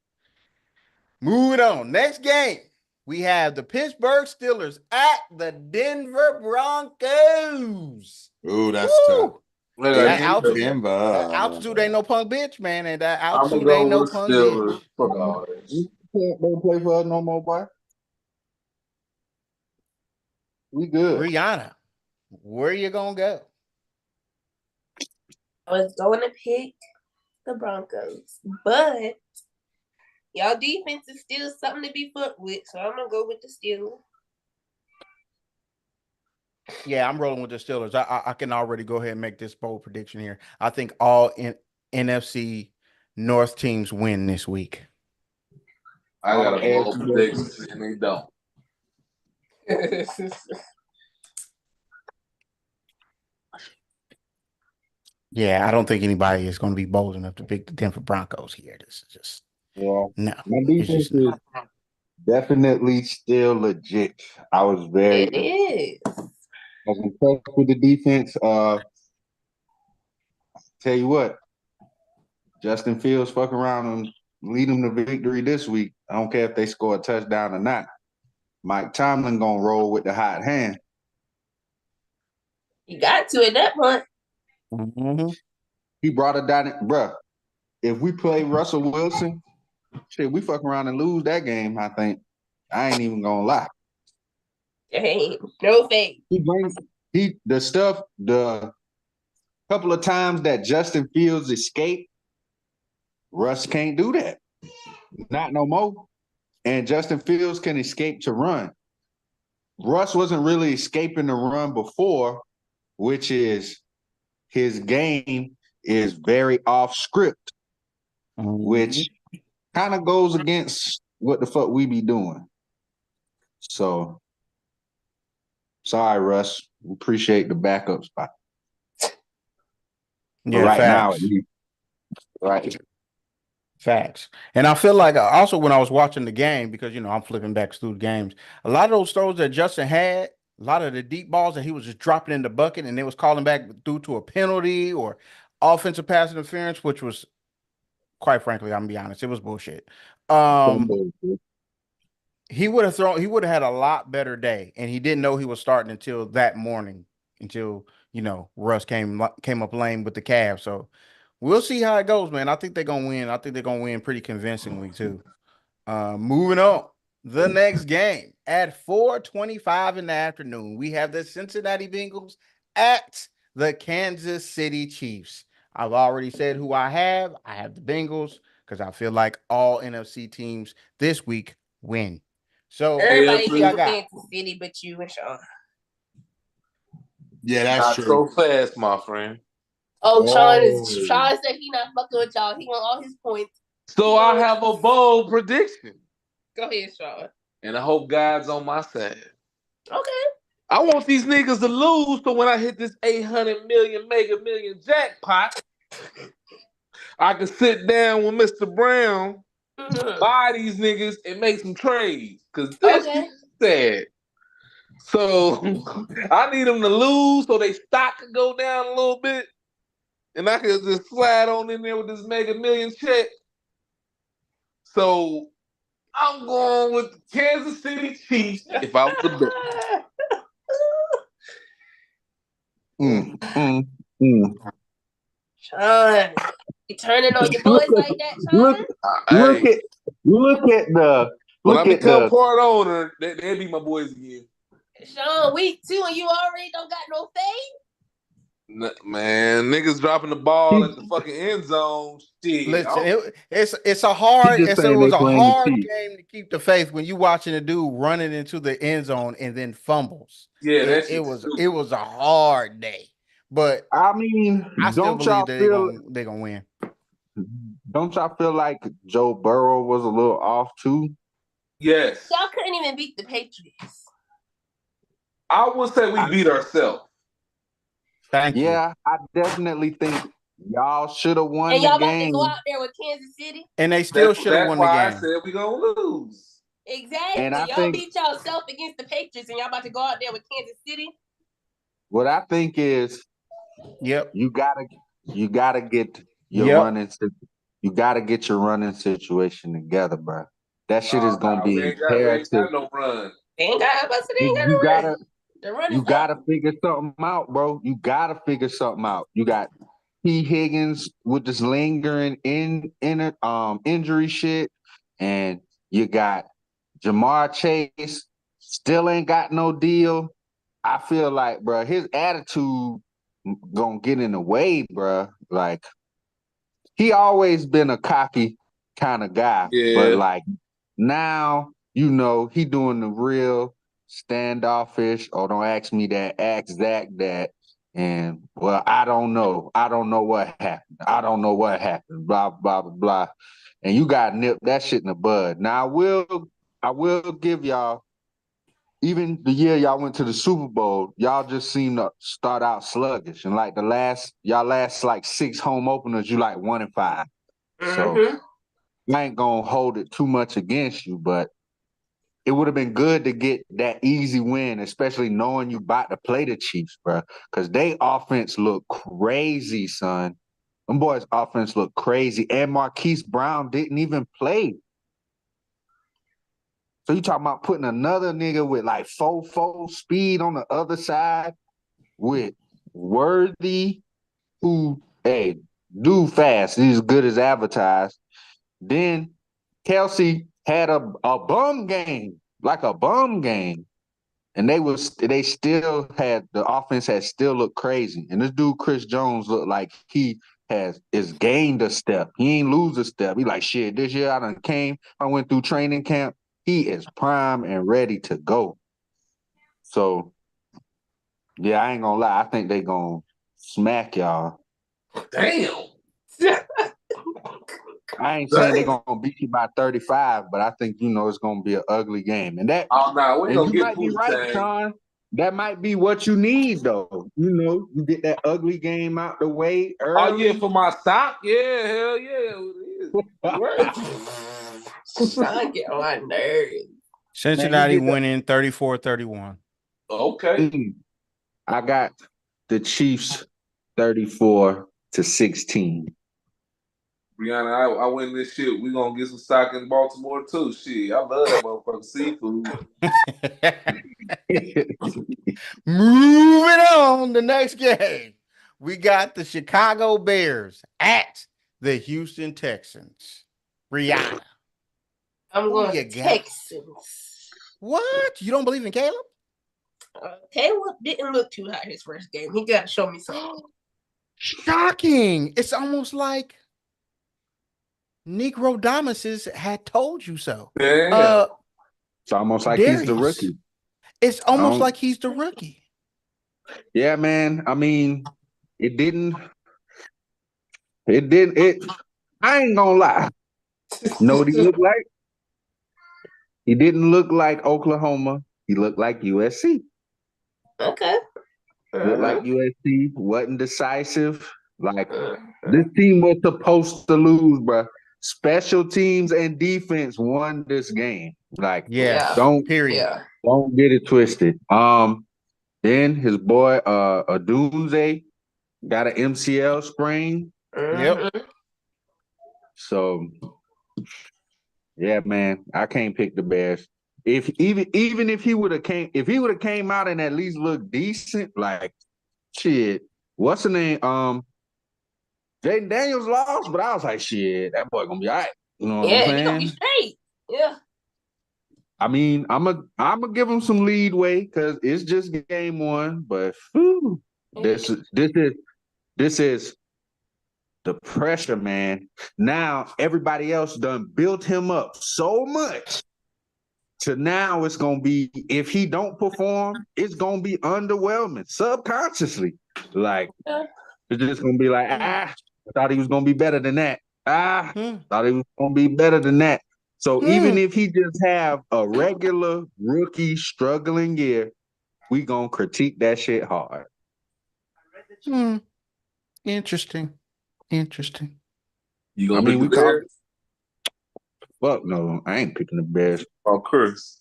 Moving on. Next game, we have the Pittsburgh Steelers at the Denver Broncos. Ooh, that's tough. That altitude, Denver. that altitude ain't no punk bitch, man. And that I'm altitude gonna ain't go no with punk Steelers. bitch. Fuck all this. Don't play for us no more, boy. We good. Brianna, where you gonna go? I was going to pick the Broncos, but y'all defense is still something to be fucked with, so I'm gonna go with the Steelers. Yeah, I'm rolling with the Steelers. I can already go ahead and make this bold prediction here. I think all NFC North teams win this week. I got a bold prediction, and they don't. Yeah, I don't think anybody is going to be bold enough to pick the Denver Broncos here. This is just Yeah. no. My It's defense just is not. Definitely still legit. I was It is. impressed with the defense. Tell you what, Justin Fields fuck around and lead them to victory this week. I don't care if they score a touchdown or not. Mike Tomlin gonna roll with the hot hand. You got to at that point. Mhm. He brought it down, bruh. If we play Russell Wilson, shit, we fuck around and lose that game. I think. I ain't even gonna lie. Dang, no faith. The couple of times that Justin Fields escaped, Russ can't do that. Not no more. And Justin Fields can escape to run. Russ wasn't really escaping the run before, which is his game is very off script, which kind of goes against what the fuck we be doing. So, sorry, Russ. We appreciate the backup spot. But Yeah, right facts. now, at least. Right. Facts. And I feel like also when I was watching the game, because I'm flipping back through the games, a lot of those throws that Justin had, a lot of the deep balls that he was just dropping in the bucket and they was calling back due to a penalty or offensive pass interference, which was, quite frankly, I'm gonna be honest, it was bullshit. He would have had a lot better day, and he didn't know he was starting until that morning, until Russ came up lame with the Cavs. So we'll see how it goes, man. I think they're gonna win. I think they're gonna win pretty convincingly too. Moving on, the next game at 4:25 in the afternoon, we have the Cincinnati Bengals at the Kansas City Chiefs. I've already said who I have. I have the Bengals because I feel like all NFC teams this week win. So Everybody who y'all thinks got? Kansas City, but you and Sean. Yeah, that's Not true. so fast, my friend. Oh, Sean said he not fucking with y'all. He want all his points. So I have a bold prediction. Go ahead, Sean. And I hope God's on my side. Okay. I want these niggas to lose, so when I hit this 800 million, mega million jackpot, I can sit down with Mr. Brown, buy these niggas, and make some trades. Because this is sad. So I need them to lose so they stock could go down a little bit. And I could just slide on in there with this mega million check. So I'm going with the Kansas City Chiefs if I was the bet. Sean, you turning on your boys like that, Sean? Look at the. When I become part owner, they'll be my boys again. Sean, week 2 and you already don't got no faith? Man, niggas dropping the ball at the fucking end zone. Shit. Listen, it's a hard. It was a hard game to keep the faith when you watching a dude running into the end zone and then fumbles. Yeah, it was a hard day. But I mean, I still believe they're gonna win. Don't y'all feel like Joe Burrow was a little off too? Yes. Y'all couldn't even beat the Patriots. I would say we beat ourselves. Thank you. Yeah, I definitely think y'all should have won and the y'all game. about to go out there with Kansas City? And they still should have won the game. That's why I said we gonna lose. Exactly. And y'all beat yourself against the Patriots and y'all about to go out there with Kansas City? What I think is you gotta get your running situation together, bro. That shit is gonna be imperative. They ain't got no run. You gotta figure something out, bro. You gotta figure something out. You got T. Higgins with this lingering injury shit, and you got Jamar Chase still ain't got no deal. I feel like, bro, his attitude gonna get in the way, bro. Like, he always been a cocky kind of guy, but like now, he doing the real standoffish. Oh, don't ask me that. Ask Zach that. And well, I don't know. I don't know what happened. I don't know what happened. Blah blah blah blah. And you got nipped that shit in the bud. Now I will give y'all. Even the year y'all went to the Super Bowl, y'all just seem to start out sluggish. And like y'all last like 6 home openers, you like 1-5. So I ain't gonna hold it too much against you, but it would have been good to get that easy win, especially knowing you about to play the Chiefs, bro. Because they offense look crazy, son. Them boys' offense look crazy. And Marquise Brown didn't even play. So you talking about putting another nigga with like 4-4 speed on the other side with Worthy, who, hey, dude fast. He's as good as advertised. Then Kelsey had a bum game, like a bum game. And they still had, the offense had still looked crazy. And this dude, Chris Jones, looked like he is gained a step. He ain't lose a step. He like, shit, this year I went through training camp. He is prime and ready to go. So, yeah, I ain't gonna lie. I think they gonna smack y'all. Damn. I ain't saying they're gonna beat you by 35, but I think it's gonna be an ugly game. And that Oh no, we and gonna you get might be Pooh right, Tang. Sean. That might be what you need, though. You get that ugly game out the way early. Oh yeah, for my stock? Yeah, hell yeah. Right. Sean get on my nerves. Cincinnati Man, winning 34-31. Okay. I got the Chiefs 34-16. Brianna, I win this shit. We gonna get some stock in Baltimore too. Shit, I love that motherfucking seafood. Moving on, the next game. We got the Chicago Bears at the Houston Texans. Rihanna. I'm Who going you to got? Texans. What? You don't believe in Caleb? Caleb didn't look too hot his first game. He got to show me something. Shocking. It's almost like Negro Damas had told you so. Damn. It's almost like Darius. he's the rookie. It's almost like he's the rookie. Yeah, man. I mean, I ain't gonna lie. Know what he looked like? He didn't look like Oklahoma. He looked like USC. Okay. Looked like USC, wasn't decisive. Like, this team was supposed to lose, bro. Special teams and defense won this game. Like, Yes. don't Period. Yeah. Don't get it twisted. Then his boy Adunze got an MCL sprain. Yep. So yeah, man, I can't pick the Bears. If even if he would have came out and at least looked decent, like shit, what's the name? Jaden Daniels lost, but I was like, shit, that boy gonna be all right. You know what I'm saying? He gonna be straight. Yeah. I mean, I'm gonna give him some leadway because it's just game one, but whew, this is the pressure, man. Now everybody else done built him up so much to now it's gonna be, if he don't perform, it's gonna be underwhelming subconsciously. Like it's just gonna be like, I thought he was gonna be better than that. Thought he was gonna be better than that. So even if he just have a regular rookie struggling year, we gonna critique that shit hard. Interesting. You gonna pick the Bears? Fuck no, I ain't picking the Bears. Oh, Chris.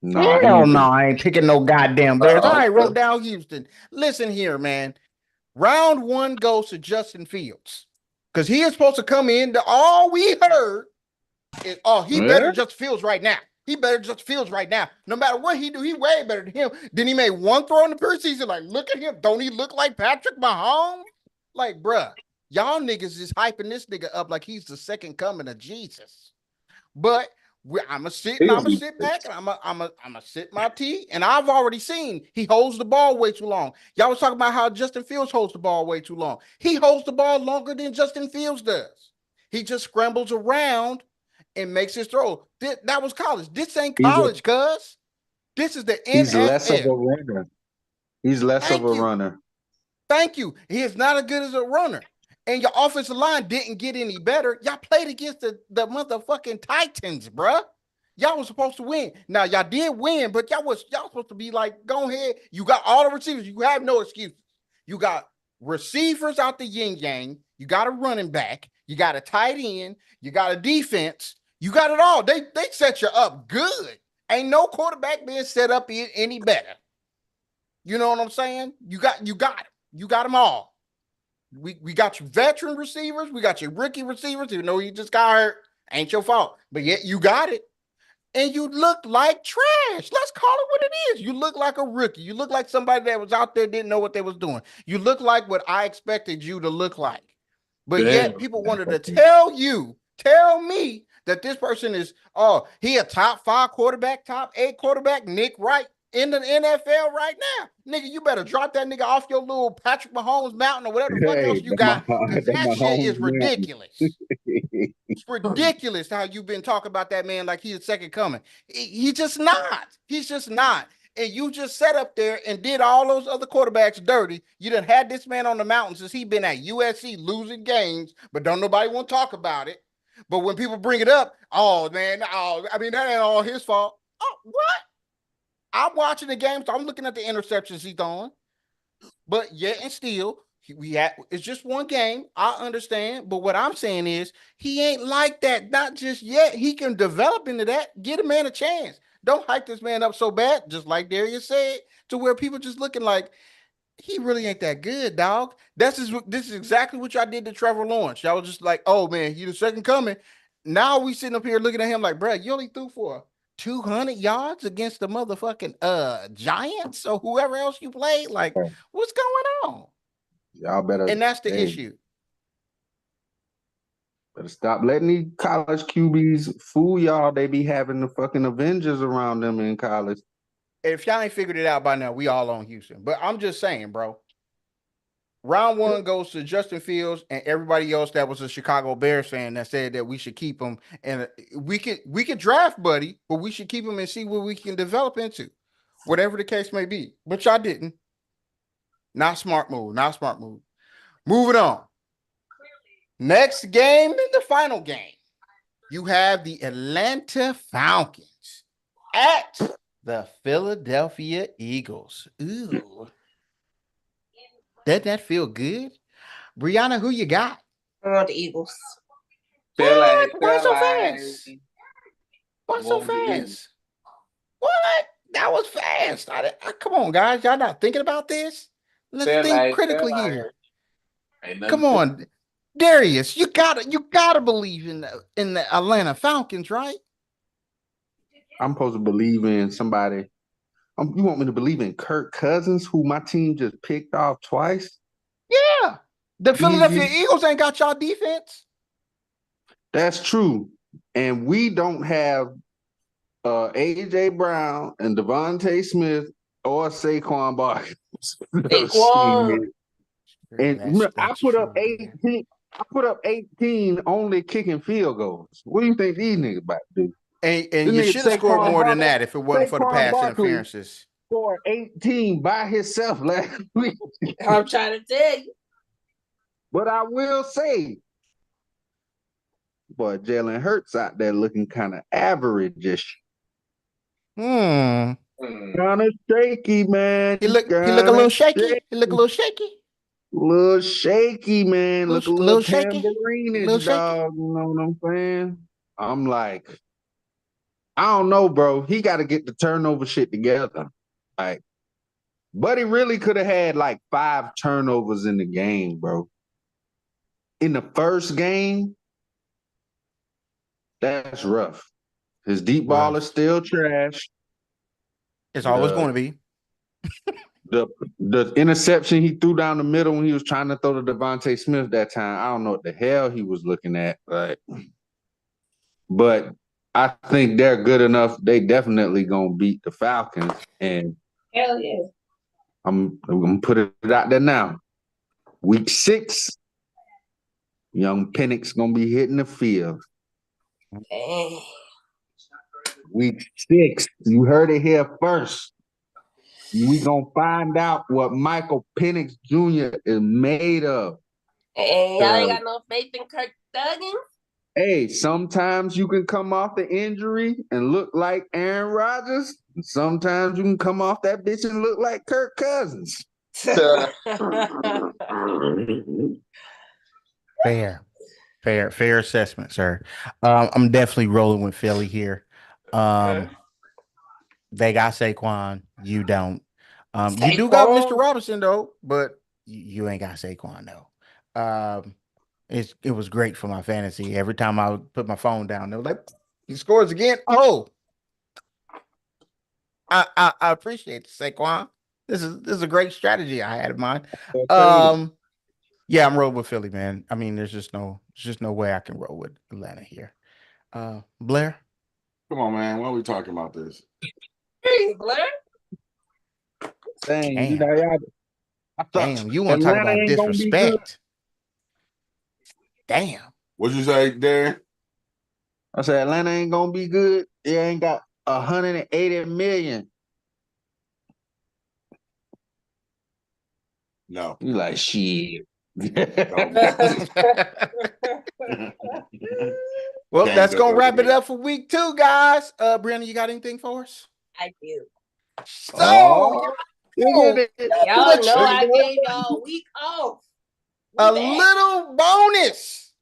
No, Hell no, I ain't picking no goddamn Bears. I wrote down Houston. Listen here, man. Round 1 goes to Justin Fields. Because he is supposed to come in. All we heard is, he better Justin Fields right now. He better Justin Fields right now. No matter what he do, he way better than him. Then he made one throw in the preseason. Like, look at him. Don't he look like Patrick Mahomes? Like, bruh, y'all niggas is hyping this nigga up like he's the second coming of Jesus. But I'm gonna sit back and I'm gonna sit my tea. And I've already seen he holds the ball way too long. Y'all was talking about how Justin Fields holds the ball way too long. He holds the ball longer than Justin Fields does. He just scrambles around and makes his throw. That was college. This ain't college, cuz. This is the NFL. He's less of a runner. He's less of a runner. Thank you. He is not as good as a runner. And your offensive line didn't get any better. Y'all played against the motherfucking Titans, bruh. Y'all was supposed to win. Now, y'all did win, but y'all supposed to be like, go ahead. You got all the receivers. You have no excuses. You got receivers out the yin yang. You got a running back. You got a tight end. You got a defense. You got it all. They set you up good. Ain't no quarterback being set up any better. You know what I'm saying? You got it. You got them all. We got you veteran receivers. We got your rookie receivers. Even though you just got hurt, ain't your fault. But yet you got it. And you look like trash. Let's call it what it is. You look like a rookie. You look like somebody that was out there, didn't know what they was doing. You look like what I expected you to look like. But yet people wanted to tell me that this person is, he a top 5 quarterback, top 8 quarterback, Nick Wright in the NFL right now. Nigga, you better drop that nigga off your little Patrick Mahomes mountain or whatever the fuck else you got. That shit is ridiculous. It's ridiculous how you've been talking about that man like he's a second coming. He's just not. He's just not. And you just sat up there and did all those other quarterbacks dirty. You done had this man on the mountain since he been at USC losing games, but don't nobody want to talk about it. But when people bring it up, I mean, that ain't all his fault. Oh, what? I'm watching the game, so I'm looking at the interceptions he's throwing. But yet and still, it's just one game. I understand. But what I'm saying is he ain't like that. Not just yet. He can develop into that. Get a man a chance. Don't hype this man up so bad, just like Darius said, to where people just looking like he really ain't that good, dog. This is exactly what y'all did to Trevor Lawrence. Y'all was just like, oh man, he the second coming. Now we sitting up here looking at him like, bro, you only threw for 200 yards against the motherfucking Giants or whoever else you played. Like, what's going on? Y'all better, and that's the issue. Better stop letting these college QBs fool y'all. They be having the fucking Avengers around them in college. If y'all ain't figured it out by now, we all on Houston. But I'm just saying, bro. Round 1 goes to Justin Fields and everybody else that was a Chicago Bears fan that said that we should keep him. And we could draft Buddy, but we should keep him and see what we can develop into. Whatever the case may be. But y'all didn't. Not smart move. Moving on. Next game and the final game. You have the Atlanta Falcons at the Philadelphia Eagles. Ooh. Doesn't that feel good? Brianna, who you got? I want the Eagles. Why so fast? Why so fast? What? That was fast. Come on, guys. Y'all not thinking about this? Let's think critically here. Come on. Darius, you gotta believe in the Atlanta Falcons, right? I'm supposed to believe in somebody. You want me to believe in Kirk Cousins, who my team just picked off twice? Yeah. The Philadelphia Eagles ain't got y'all defense. That's true. And we don't have A.J. Brown and Devontae Smith or Saquon Barkley. And I put up 18. I put up 18 only kicking field goals. What do you think these niggas about to do? And you should have scored more than that if it wasn't for the pass interferences. Scored 18 by himself last week. I'm trying to tell you. But I will say, boy, Jalen Hurts out there looking kind of average-ish. Kind of shaky, man. He look a little shaky. He look a little shaky. Little shaky, man. Look a little shaky. tambourine-ish, dog. You know what I'm saying? I'm like, I don't know, bro. He got to get the turnover shit together. Like, Buddy really could have had like 5 turnovers in the game, bro. In the first game, that's rough. His deep ball is still trash. It's always going to be. The interception he threw down the middle when he was trying to throw to Devontae Smith that time, I don't know what the hell he was looking at. But I think they're good enough. They definitely gonna beat the Falcons. And hell yeah. I'm gonna put it out there now. Week 6, young Penix gonna be hitting the field. Week 6, you heard it here first. We gonna find out what Michael Penix Jr. is made of. And y'all ain't got no faith in Kirk Cousins? Hey, sometimes you can come off the injury and look like Aaron Rodgers. Sometimes you can come off that bitch and look like Kirk Cousins. Fair. Fair assessment, sir. I'm definitely rolling with Philly here. They got Saquon. You don't. You do got Mr. Robinson though, but you ain't got Saquon though. It was great for my fantasy. Every time I would put my phone down, they were like, "He scores again." Oh, I appreciate the Saquon. This is a great strategy I had in mind. Yeah, I'm rolling with Philly, man. I mean, there's just no way I can roll with Atlanta here. Blair. Come on, man. Why are we talking about this? Hey, Blair. Dang, Damn. you know, y'all, I thought Damn, you want to talk Atlanta about ain't gonna be good. disrespect? Damn. What'd you say, Darren? I said Atlanta ain't gonna be good. It ain't got 180 million. No. You like shit. Well, Can't that's go gonna wrap it there. up for week 2, guys. Brianna, you got anything for us? I do. So Oh, look at it. Y'all know I gave y'all a week off. A little bonus.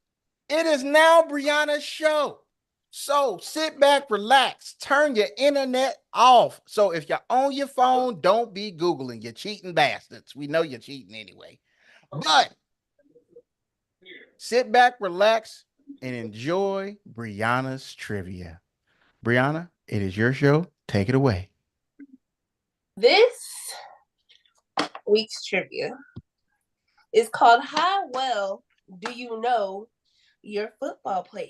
It is now Brianna's show. So sit back, relax, turn your internet off. So if you're on your phone, don't be Googling. You're cheating bastards. We know you're cheating anyway. But sit back, relax, and enjoy Brianna's trivia. Brianna, it is your show. Take it away. This week's trivia is called How Well Do You Know Your Football Players?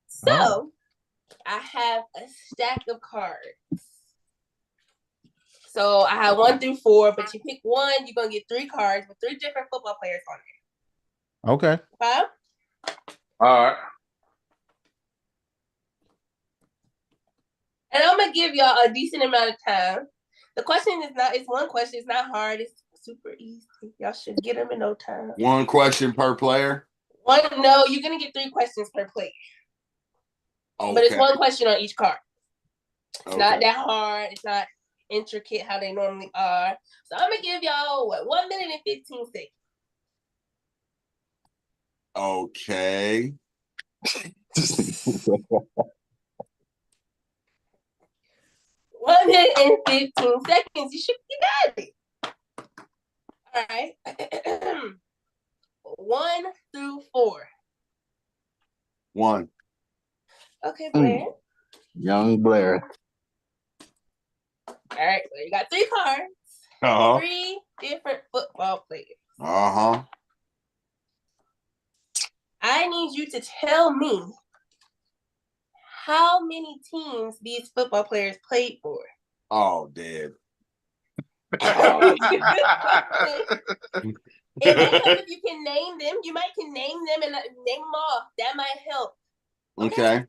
So, I have a stack of cards. So, I have 1 through 4, but you pick one, you're going to get 3 cards with 3 different football players on it. Okay. Okay? All right. And I'm going to give y'all a decent amount of time. The question is not, it's one question. It's not hard. It's super easy. Y'all should get them in no time. 1 question per player? No, you're going to get 3 questions per player. Okay. But it's 1 question on each card. It's Okay. not that hard. It's not intricate how they normally are. So I'm going to give y'all, 1 minute and 15 seconds. Okay. 1 minute and 15 seconds. You should be got it. All right. 1 through 4. 1. Okay, Blair. Young Blair. All right. So you got 3 cards. Uh-huh. 3 different football players. Uh-huh. I need you to tell me how many teams these football players played for. Oh, dead. It might help if you can name them. You might can name them and name them off. That might help. Okay.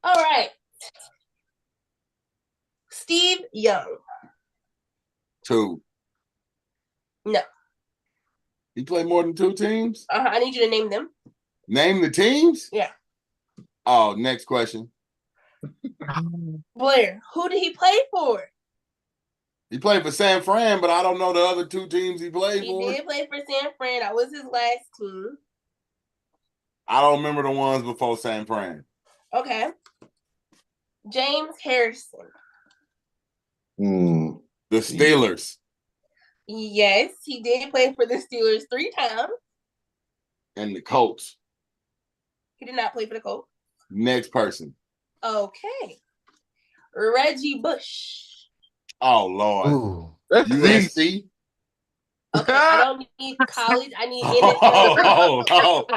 All right. Steve Young. 2. No. He played more than 2 teams? I need you to name them. Name the teams? Yeah. Oh, next question. Blair, who did he play for? He played for San Fran, but I don't know the other 2 teams he played for. He did play for San Fran. That was his last team. I don't remember the ones before San Fran. Okay. James Harrison. Mm. The Steelers. Yes, he did play for the Steelers 3 times. And the Colts. He did not play for the Colts. Next person. Okay. Reggie Bush. Oh, Lord. Ooh. USC? Okay, I don't need college. I need NFL.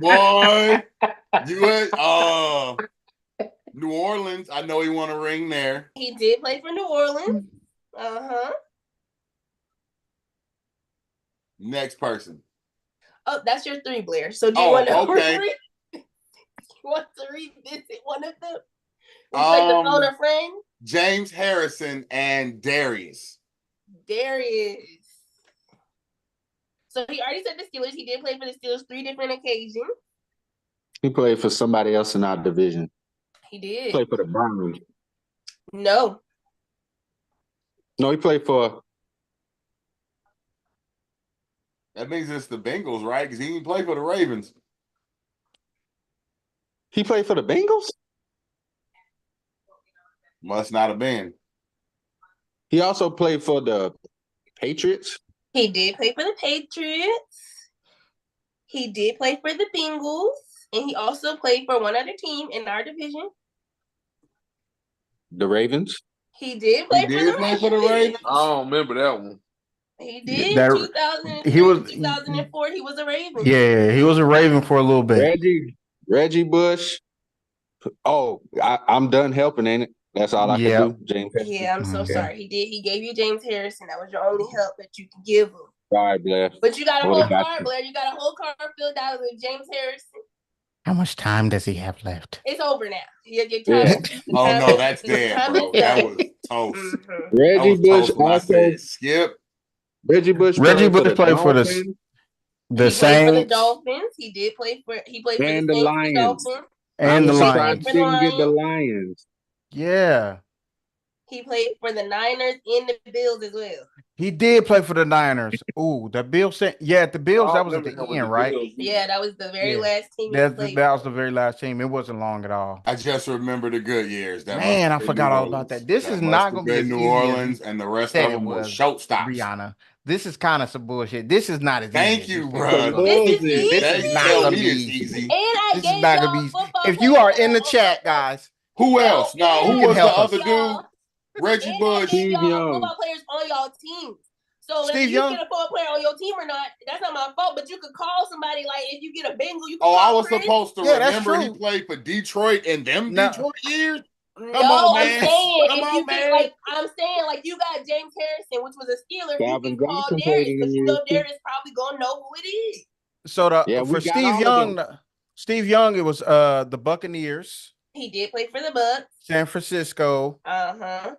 Boy. New Orleans. I know he won a ring there. He did play for New Orleans. Uh-huh. Next person. Oh, that's your 3, Blair. So do you want to okay. you want to revisit one of them? Would you like to phone a friend? James Harrison and Darius. So he already said the Steelers. He did play for the Steelers 3 different occasions. He played for somebody else in our division. He did. He played for the Browns. No, he played for That means it's the Bengals, right? Because he didn't play for the Ravens. He played for the Bengals? Must not have been. He also played for the Patriots? He did play for the Patriots. He did play for the Bengals. And he also played for one other team in our division. The Ravens? He did play, for the Ravens. I don't remember that one. He did. That- 2003, he was- 2004. He was a Raven. Yeah, he was a Raven for a little bit. Reggie Bush. Oh, I'm done helping, ain't it? That's all I Yeah. can do, James. Yeah, I'm so Mhm. sorry. He did. He gave you James Harrison. That was your only help that you could give him. Sorry, Blair. But you got a Well, he whole got card, you. Blair. You got a whole card filled out with James Harrison. How much time does he have left? It's over now. Your time. Yeah. Oh no, that's your dead, time bro. is That done. was toast. Mhm. That Reggie was Bush toast when I also. said skip. Reggie Bush Reggie played for Bush played for Dolphins the He played for the Saints Dolphins. He did play for. He played for and the the Saints, Lions. the Dolphins. and I'm the surprised Lions. he didn't get the Lions. Yeah, He played for the Niners and the Bills as well. he did play for the Niners. Ooh, the Bills. Yeah, the Bills. I That was at remember the him with end, the right? Bills. Yeah, that was the very Yeah. last team he That played was for. the very last team. It wasn't long at all. I just remember the good years. That Man, must I have been forgot New all about Orleans. that. This is must not have gonna be been as New easy as Orleans, and the rest said of it them were was, showstops. Brianna. This is kind of some bullshit. This is not as easy. Thank as you, think bro. it's gonna be. This is Bullshit. easy. This They is not tell gonna me be it's easy. easy. And I This is gave not y'all gonna be. football If you are players in the that are chat, on guys, Who No, else? No, and who You can was the help us. other y'all- dude? Reggie And I Bush. gave Steve y'all Young. football players on y'all team. So whether Steve you Young? get a football player on your team or not, that's not my fault. But you could call somebody like if you get a Bengal, you can Oh, I call was Chris. supposed to Yeah, that's remember he true. played for Detroit in them No. Detroit years. No, on, I'm man. saying Come if on, you get man. like I'm saying like you got James Harrison, which was a Steeler, you Calvin can call Johnson Darius played in because the you know years, too. Darius probably gonna know who it is. So Yeah, we for got Steve all of Young, them. Steve Young, it was the Buccaneers, He did play for the Bucks. San Francisco. Let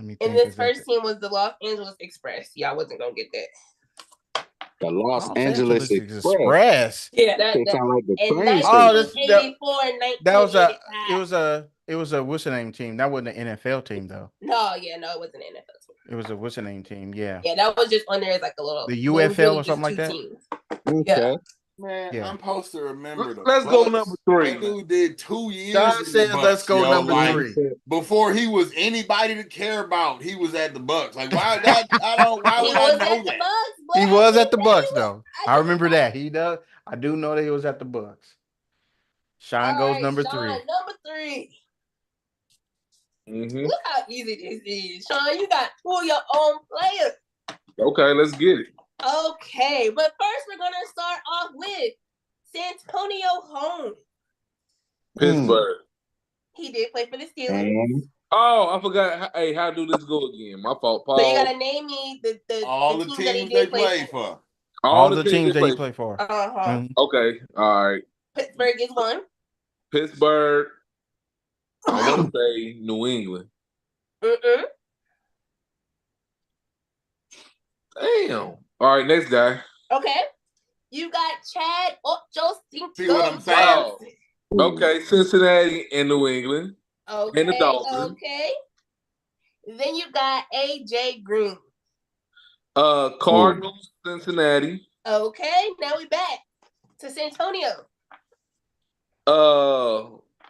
me And think. this is that first team was the Los Angeles Express. Y'all wasn't gonna get that. The Los Los Angeles Express. Express. Yeah, They sound like the in train Oh, station. this- 1984 and That was 1985. it was a what's the name team. That wasn't an NFL team though. No, it wasn't an NFL team. It was a what's the name team. Yeah. Yeah, that was just on there as like a little The it was UFL or just something like two that? teams. Okay. Man, Yeah. I'm supposed to remember the Let's go Bucks. number 3. That dude did 2 years. Sean in the says, Bucks, let's go yo, number like, 3. Before he was anybody to care about, he was at the Bucks. Like, why that? Why He would was I know at the that? Bucks. He boy. was I at the can tell Bucks you though. I I can remember tell that. He does. I do know that he was at the Bucks. Sean All goes right, number Sean, 3. Number 3. Mm-hmm. Look how easy this is. Sean, you got 2 of your own players. Okay, let's get it. Okay, but first we're gonna start off with Santonio Holmes. Pittsburgh. He did play for the Steelers. And Oh, I forgot. Hey, how do this go again? My fault. So you Paul. gotta name me the All the teams that he teams they did play played for. All the teams that he played. played for. Uh-huh. Okay, all right. Pittsburgh is one. Pittsburgh. I want to say New England. Mm-mm. Damn. All right, next guy. Okay. You got Chad Ochocinco. See what I'm saying? Wow. Okay, Cincinnati and New England. Okay. And the Dolphins. Okay. Then you got AJ Green. Cardinals, Cincinnati. Okay. Now we back to Santonio.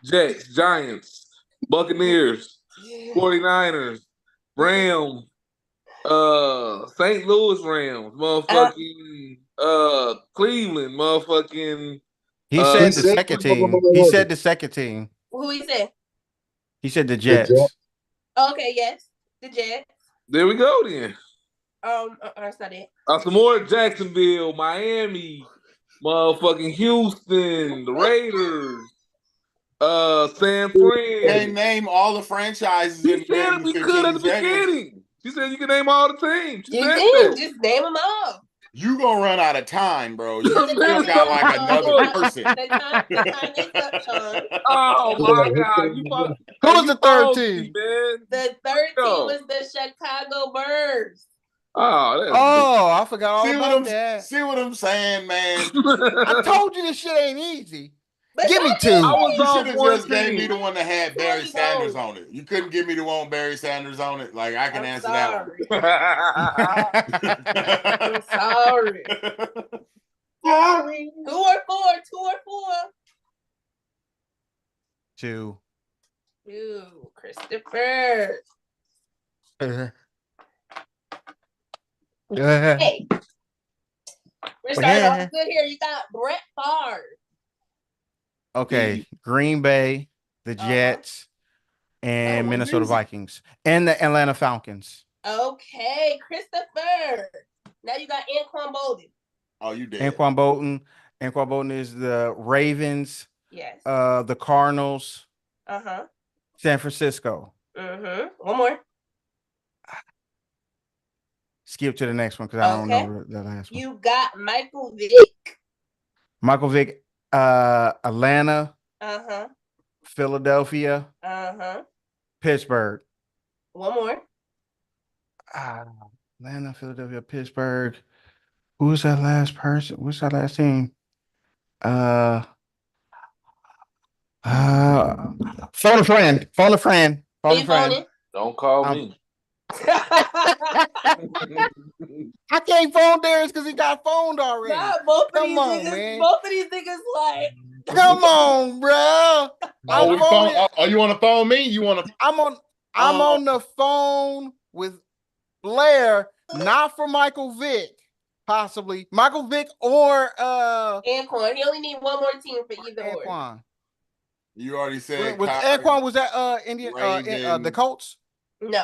Jets, Giants, Buccaneers, 49ers, Rams, St. Louis Rams, motherfucking Cleveland, motherfucking He said the second team. He said the second team. Who he said? He said the Jets. Jets. Okay, yes. The Jets. there we go then. That's not it. Some more Jacksonville, Miami, motherfucking Houston, the Raiders, San Can't Fran. name all the franchises She in said we could at the 15 seconds. beginning. She said you can name all the teams. She You said can that. just name them all. You gonna run out of time, bro. You The still time got is like up, another Sean. person. The time is up, Sean. Oh my God! You fuck- Who was you the third followed team? me, man. The third team Yo. was the Chicago Bears. Oh, that's Oh, I forgot all See about what I'm that. see what I'm saying, man. I told you this shit ain't easy. But Give me not two. I this was You on should have one just gave me team. the one that had No, Barry you Sanders don't. on it. You couldn't give me the one with Barry Sanders on it. Like I can I'm answer sorry. that I'm one. sorry. Sorry. 2 or 4. 2 or 4. Two. Ew, Christopher. Hey, we're starting off good here. You got Brett Favre. Okay, Green Bay, the Jets, and Oh, Minnesota easy. Vikings, and the Atlanta Falcons. Okay, Christopher. Now you got Anquan Bolden. Oh, you did. Anquan Bolton. Anquan Bolton is the Ravens, Yes. the Cardinals, Uh-huh. San Francisco. Mm-hmm. One more. Skip to the next one because I don't Okay. know the last one. You got Michael Vick. Michael Vick, Atlanta, Uh-huh. Philadelphia, Uh-huh. Pittsburgh. One more. Atlanta, Philadelphia, Pittsburgh. Who's that last person? What's that last team? Phone a friend. Phone a friend. Phone a Be friend. phoning. Don't call me. I can't phone Darius because he got phoned already. Nah, both of Come these on, niggas, man. both of these niggas like Come on, bro. Oh, I'm we phoning. phone, oh, you want to phone me? You want to? I'm on the phone with Blair, not for Michael Vick, possibly Michael Vick or Anquan. He only need one more team for either or. Anquan. You already said. Was Cowboys, Anquan was that Indian the Ravens. Colts? No.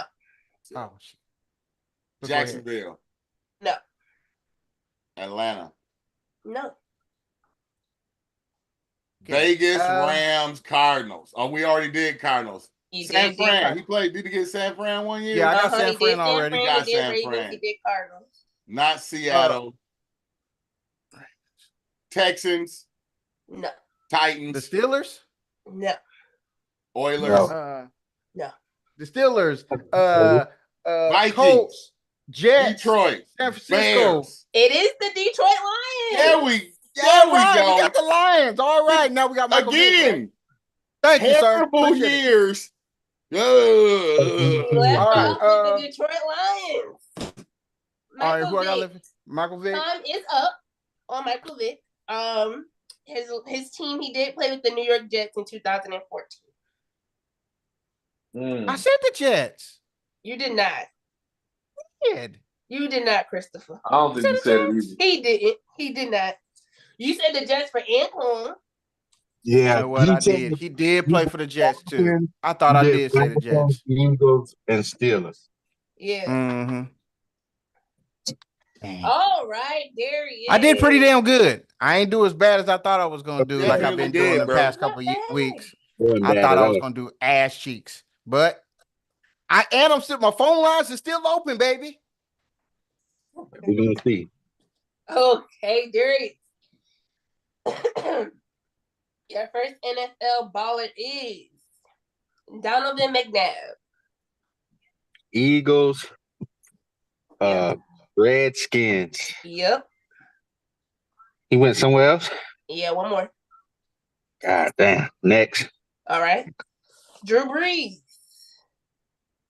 Oh shit. Go ahead. Jacksonville, No. Atlanta, No. Okay. Vegas, Rams, Cardinals. Oh, we already did Cardinals. You San did Fran. Cardinals. He played. Did he get San Fran one year? Yeah, I got He San did Fran San already. Fran, Got he did San Ravens, Fran. he did Cardinals. Not Seattle. Texans, No. The Titans, Steelers? No. Oilers, No. The Steelers, Vikings, Colts, Jets, Detroit, San Francisco. Bears. It is the Detroit Lions. There we All right, go. we got the Lions. All right, now we got Michael Vick, right? Again. Thank you, sir. Terrible Appreciate it. years. He left All right, off with the Detroit Lions. All right, who I got Vick. left? Michael Vick. Time is up on Michael Vick. His team, he did play with the New York Jets in 2014. I said the Jets. You did not. Kid. You did not, Christopher. I don't think you said it either. He didn't. He did not. You said the Jets for Anquan. You Yeah, know what he I said did? the He did play for the Jets too. I thought I did say the Jets. Eagles and Steelers. Yeah. Mm-hmm. All right, there he is. I did pretty damn good. I ain't do as bad as I thought I was gonna do, Yeah, like you I've been did, doing the bro. past couple Not bad. weeks. Wasn't I bad thought at I was all. gonna do ass cheeks, but I'm still, my phone lines are still open, baby. We're gonna see. Okay, there he is. Your first NFL baller is Donovan McNabb. Eagles, Yeah. Redskins. Yep. He went somewhere else. Yeah, one more. God damn. Next, All right. Drew Brees.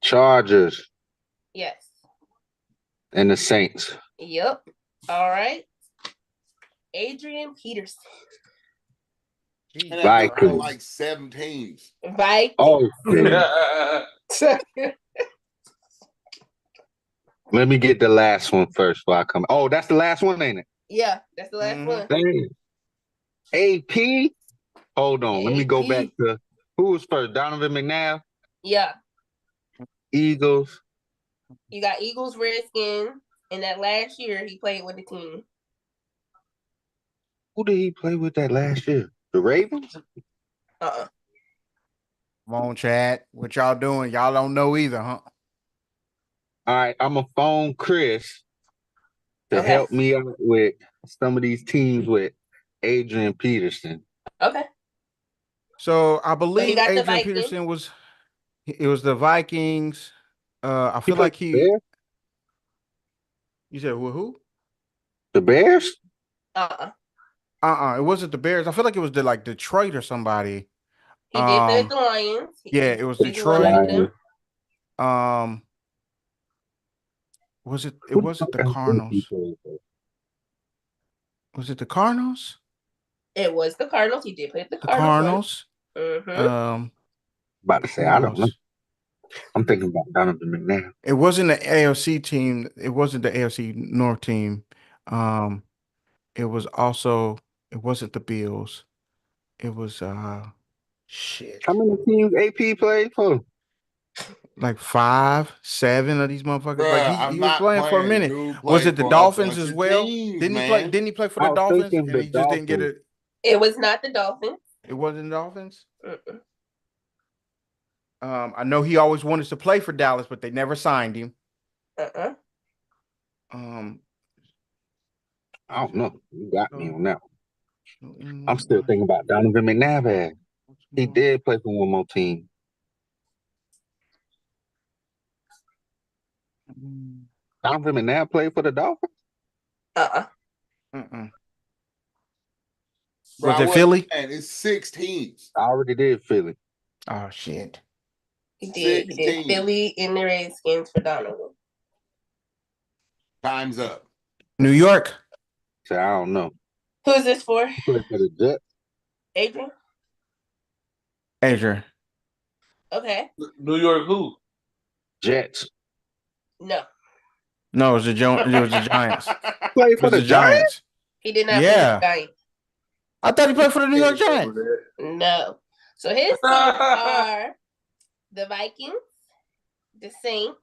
Chargers Yes. and the Saints. Yep. All right. Adrian Peterson. And Vikings. like 7 teams. Vikings. Oh, let me get the last one first before I come. Oh, that's the last one, ain't it? Yeah, that's the last Mhm. one. Damn. AP. Hold on. Let me go AP. back to who was first? Donovan McNabb, Yeah. Eagles. You got Eagles, Redskins, and that last year he played with the team. Who did he play with that last year? The Ravens? Uh-uh. Come on, Chad. What y'all doing? Y'all don't know either, huh? All right, I'm gonna phone Chris to Okay. help me out with some of these teams with Adrian Peterson. Okay. So I believe got the Adrian Vikings. Peterson was the Vikings. I feel played like the Bears? you said who? The Bears? Uh-uh. It wasn't the Bears. I feel like it was like Detroit or somebody. He did play with the Lions. Yeah, it was He Detroit. wanted them. Was it? It wasn't the Cardinals. Was it the Cardinals? It was the Cardinals. He did play with the The Cardinals. Cardinals. About to say, I don't know. I'm thinking about Donovan McNabb. It wasn't the AFC team. It wasn't the AFC North team. It was also. It wasn't the Bills. It was shit. How many teams AP played for? Like 5, 7 of these motherfuckers. Bruh, Like he was not playing for a minute. Dude Was played it the for a Dolphins bunch as of well? teams, Didn't he man. play? Didn't he play for I the was Dolphins? thinking And the he just didn't get Dolphins. it. It was not the Dolphins. It wasn't the Dolphins. Mm-mm. I know he always wanted to play for Dallas, but they never signed him. I don't know. You got me on that one. Mm, I'm still thinking about Donovan McNabb. He did play for one more team. Donovan McNabb played for the Dolphins? Mm-mm. Bro, Was it Philly? And it's 6 teams. I already did Philly. Oh shit. He did. He did Philly in the Redskins for Donovan. Time's up. New York. So I don't know. Who's this for? He played for the Jets. Adrian. Okay. New York who? Jets. No. No, it was the Giants. Played for It was the Giants? He did not play Yeah. for the Giants. I thought he played for the New York Giants. No. So his teams are the Vikings, the Saints,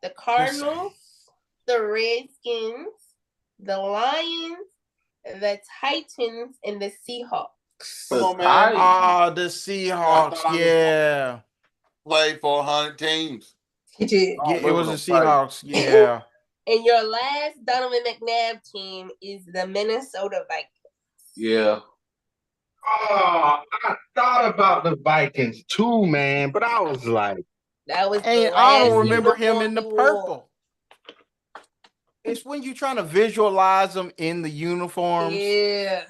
the Cardinals, the Redskins, the Lions, the Titans, and the Seahawks. Come on, man. Oh, the Seahawks. Yeah. Played for 100 teams. He did. Yeah, it was the Seahawks. Yeah. And your last Donovan McNabb team is the Minnesota Vikings. Yeah. Oh, I thought about the Vikings too, man, but I was like, that was. Hey, I don't remember him in the purple. It's when you're trying to visualize them in the uniforms. Yeah.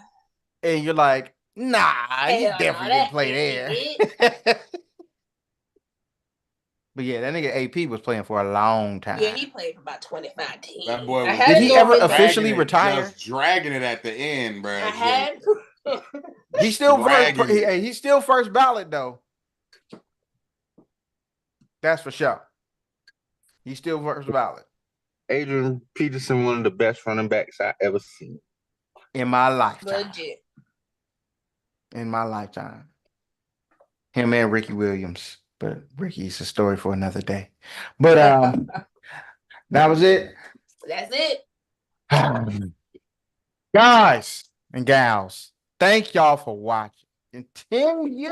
And you're like, nah, he definitely didn't play there. But yeah, that nigga AP was playing for a long time. Yeah, he played for about 25 teams. That boy was Did he ever officially retire? Just dragging it at the end, bro. He's still he's still first ballot though. That's for sure. He's still first ballot. Adrian Peterson, one of the best running backs I ever seen in my lifetime. Legit. In my lifetime. Him and Ricky Williams. But Ricky's a story for another day. But that was it. That's it. Guys and gals, thank y'all for watching. Continue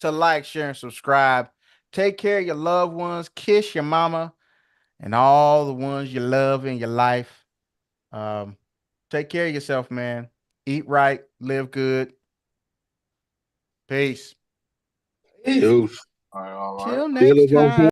to like, share, and subscribe. Take care of your loved ones. Kiss your mama and all the ones you love in your life. Take care of yourself, man. Eat right. Live good. Peace. Peace. All right. Till next time.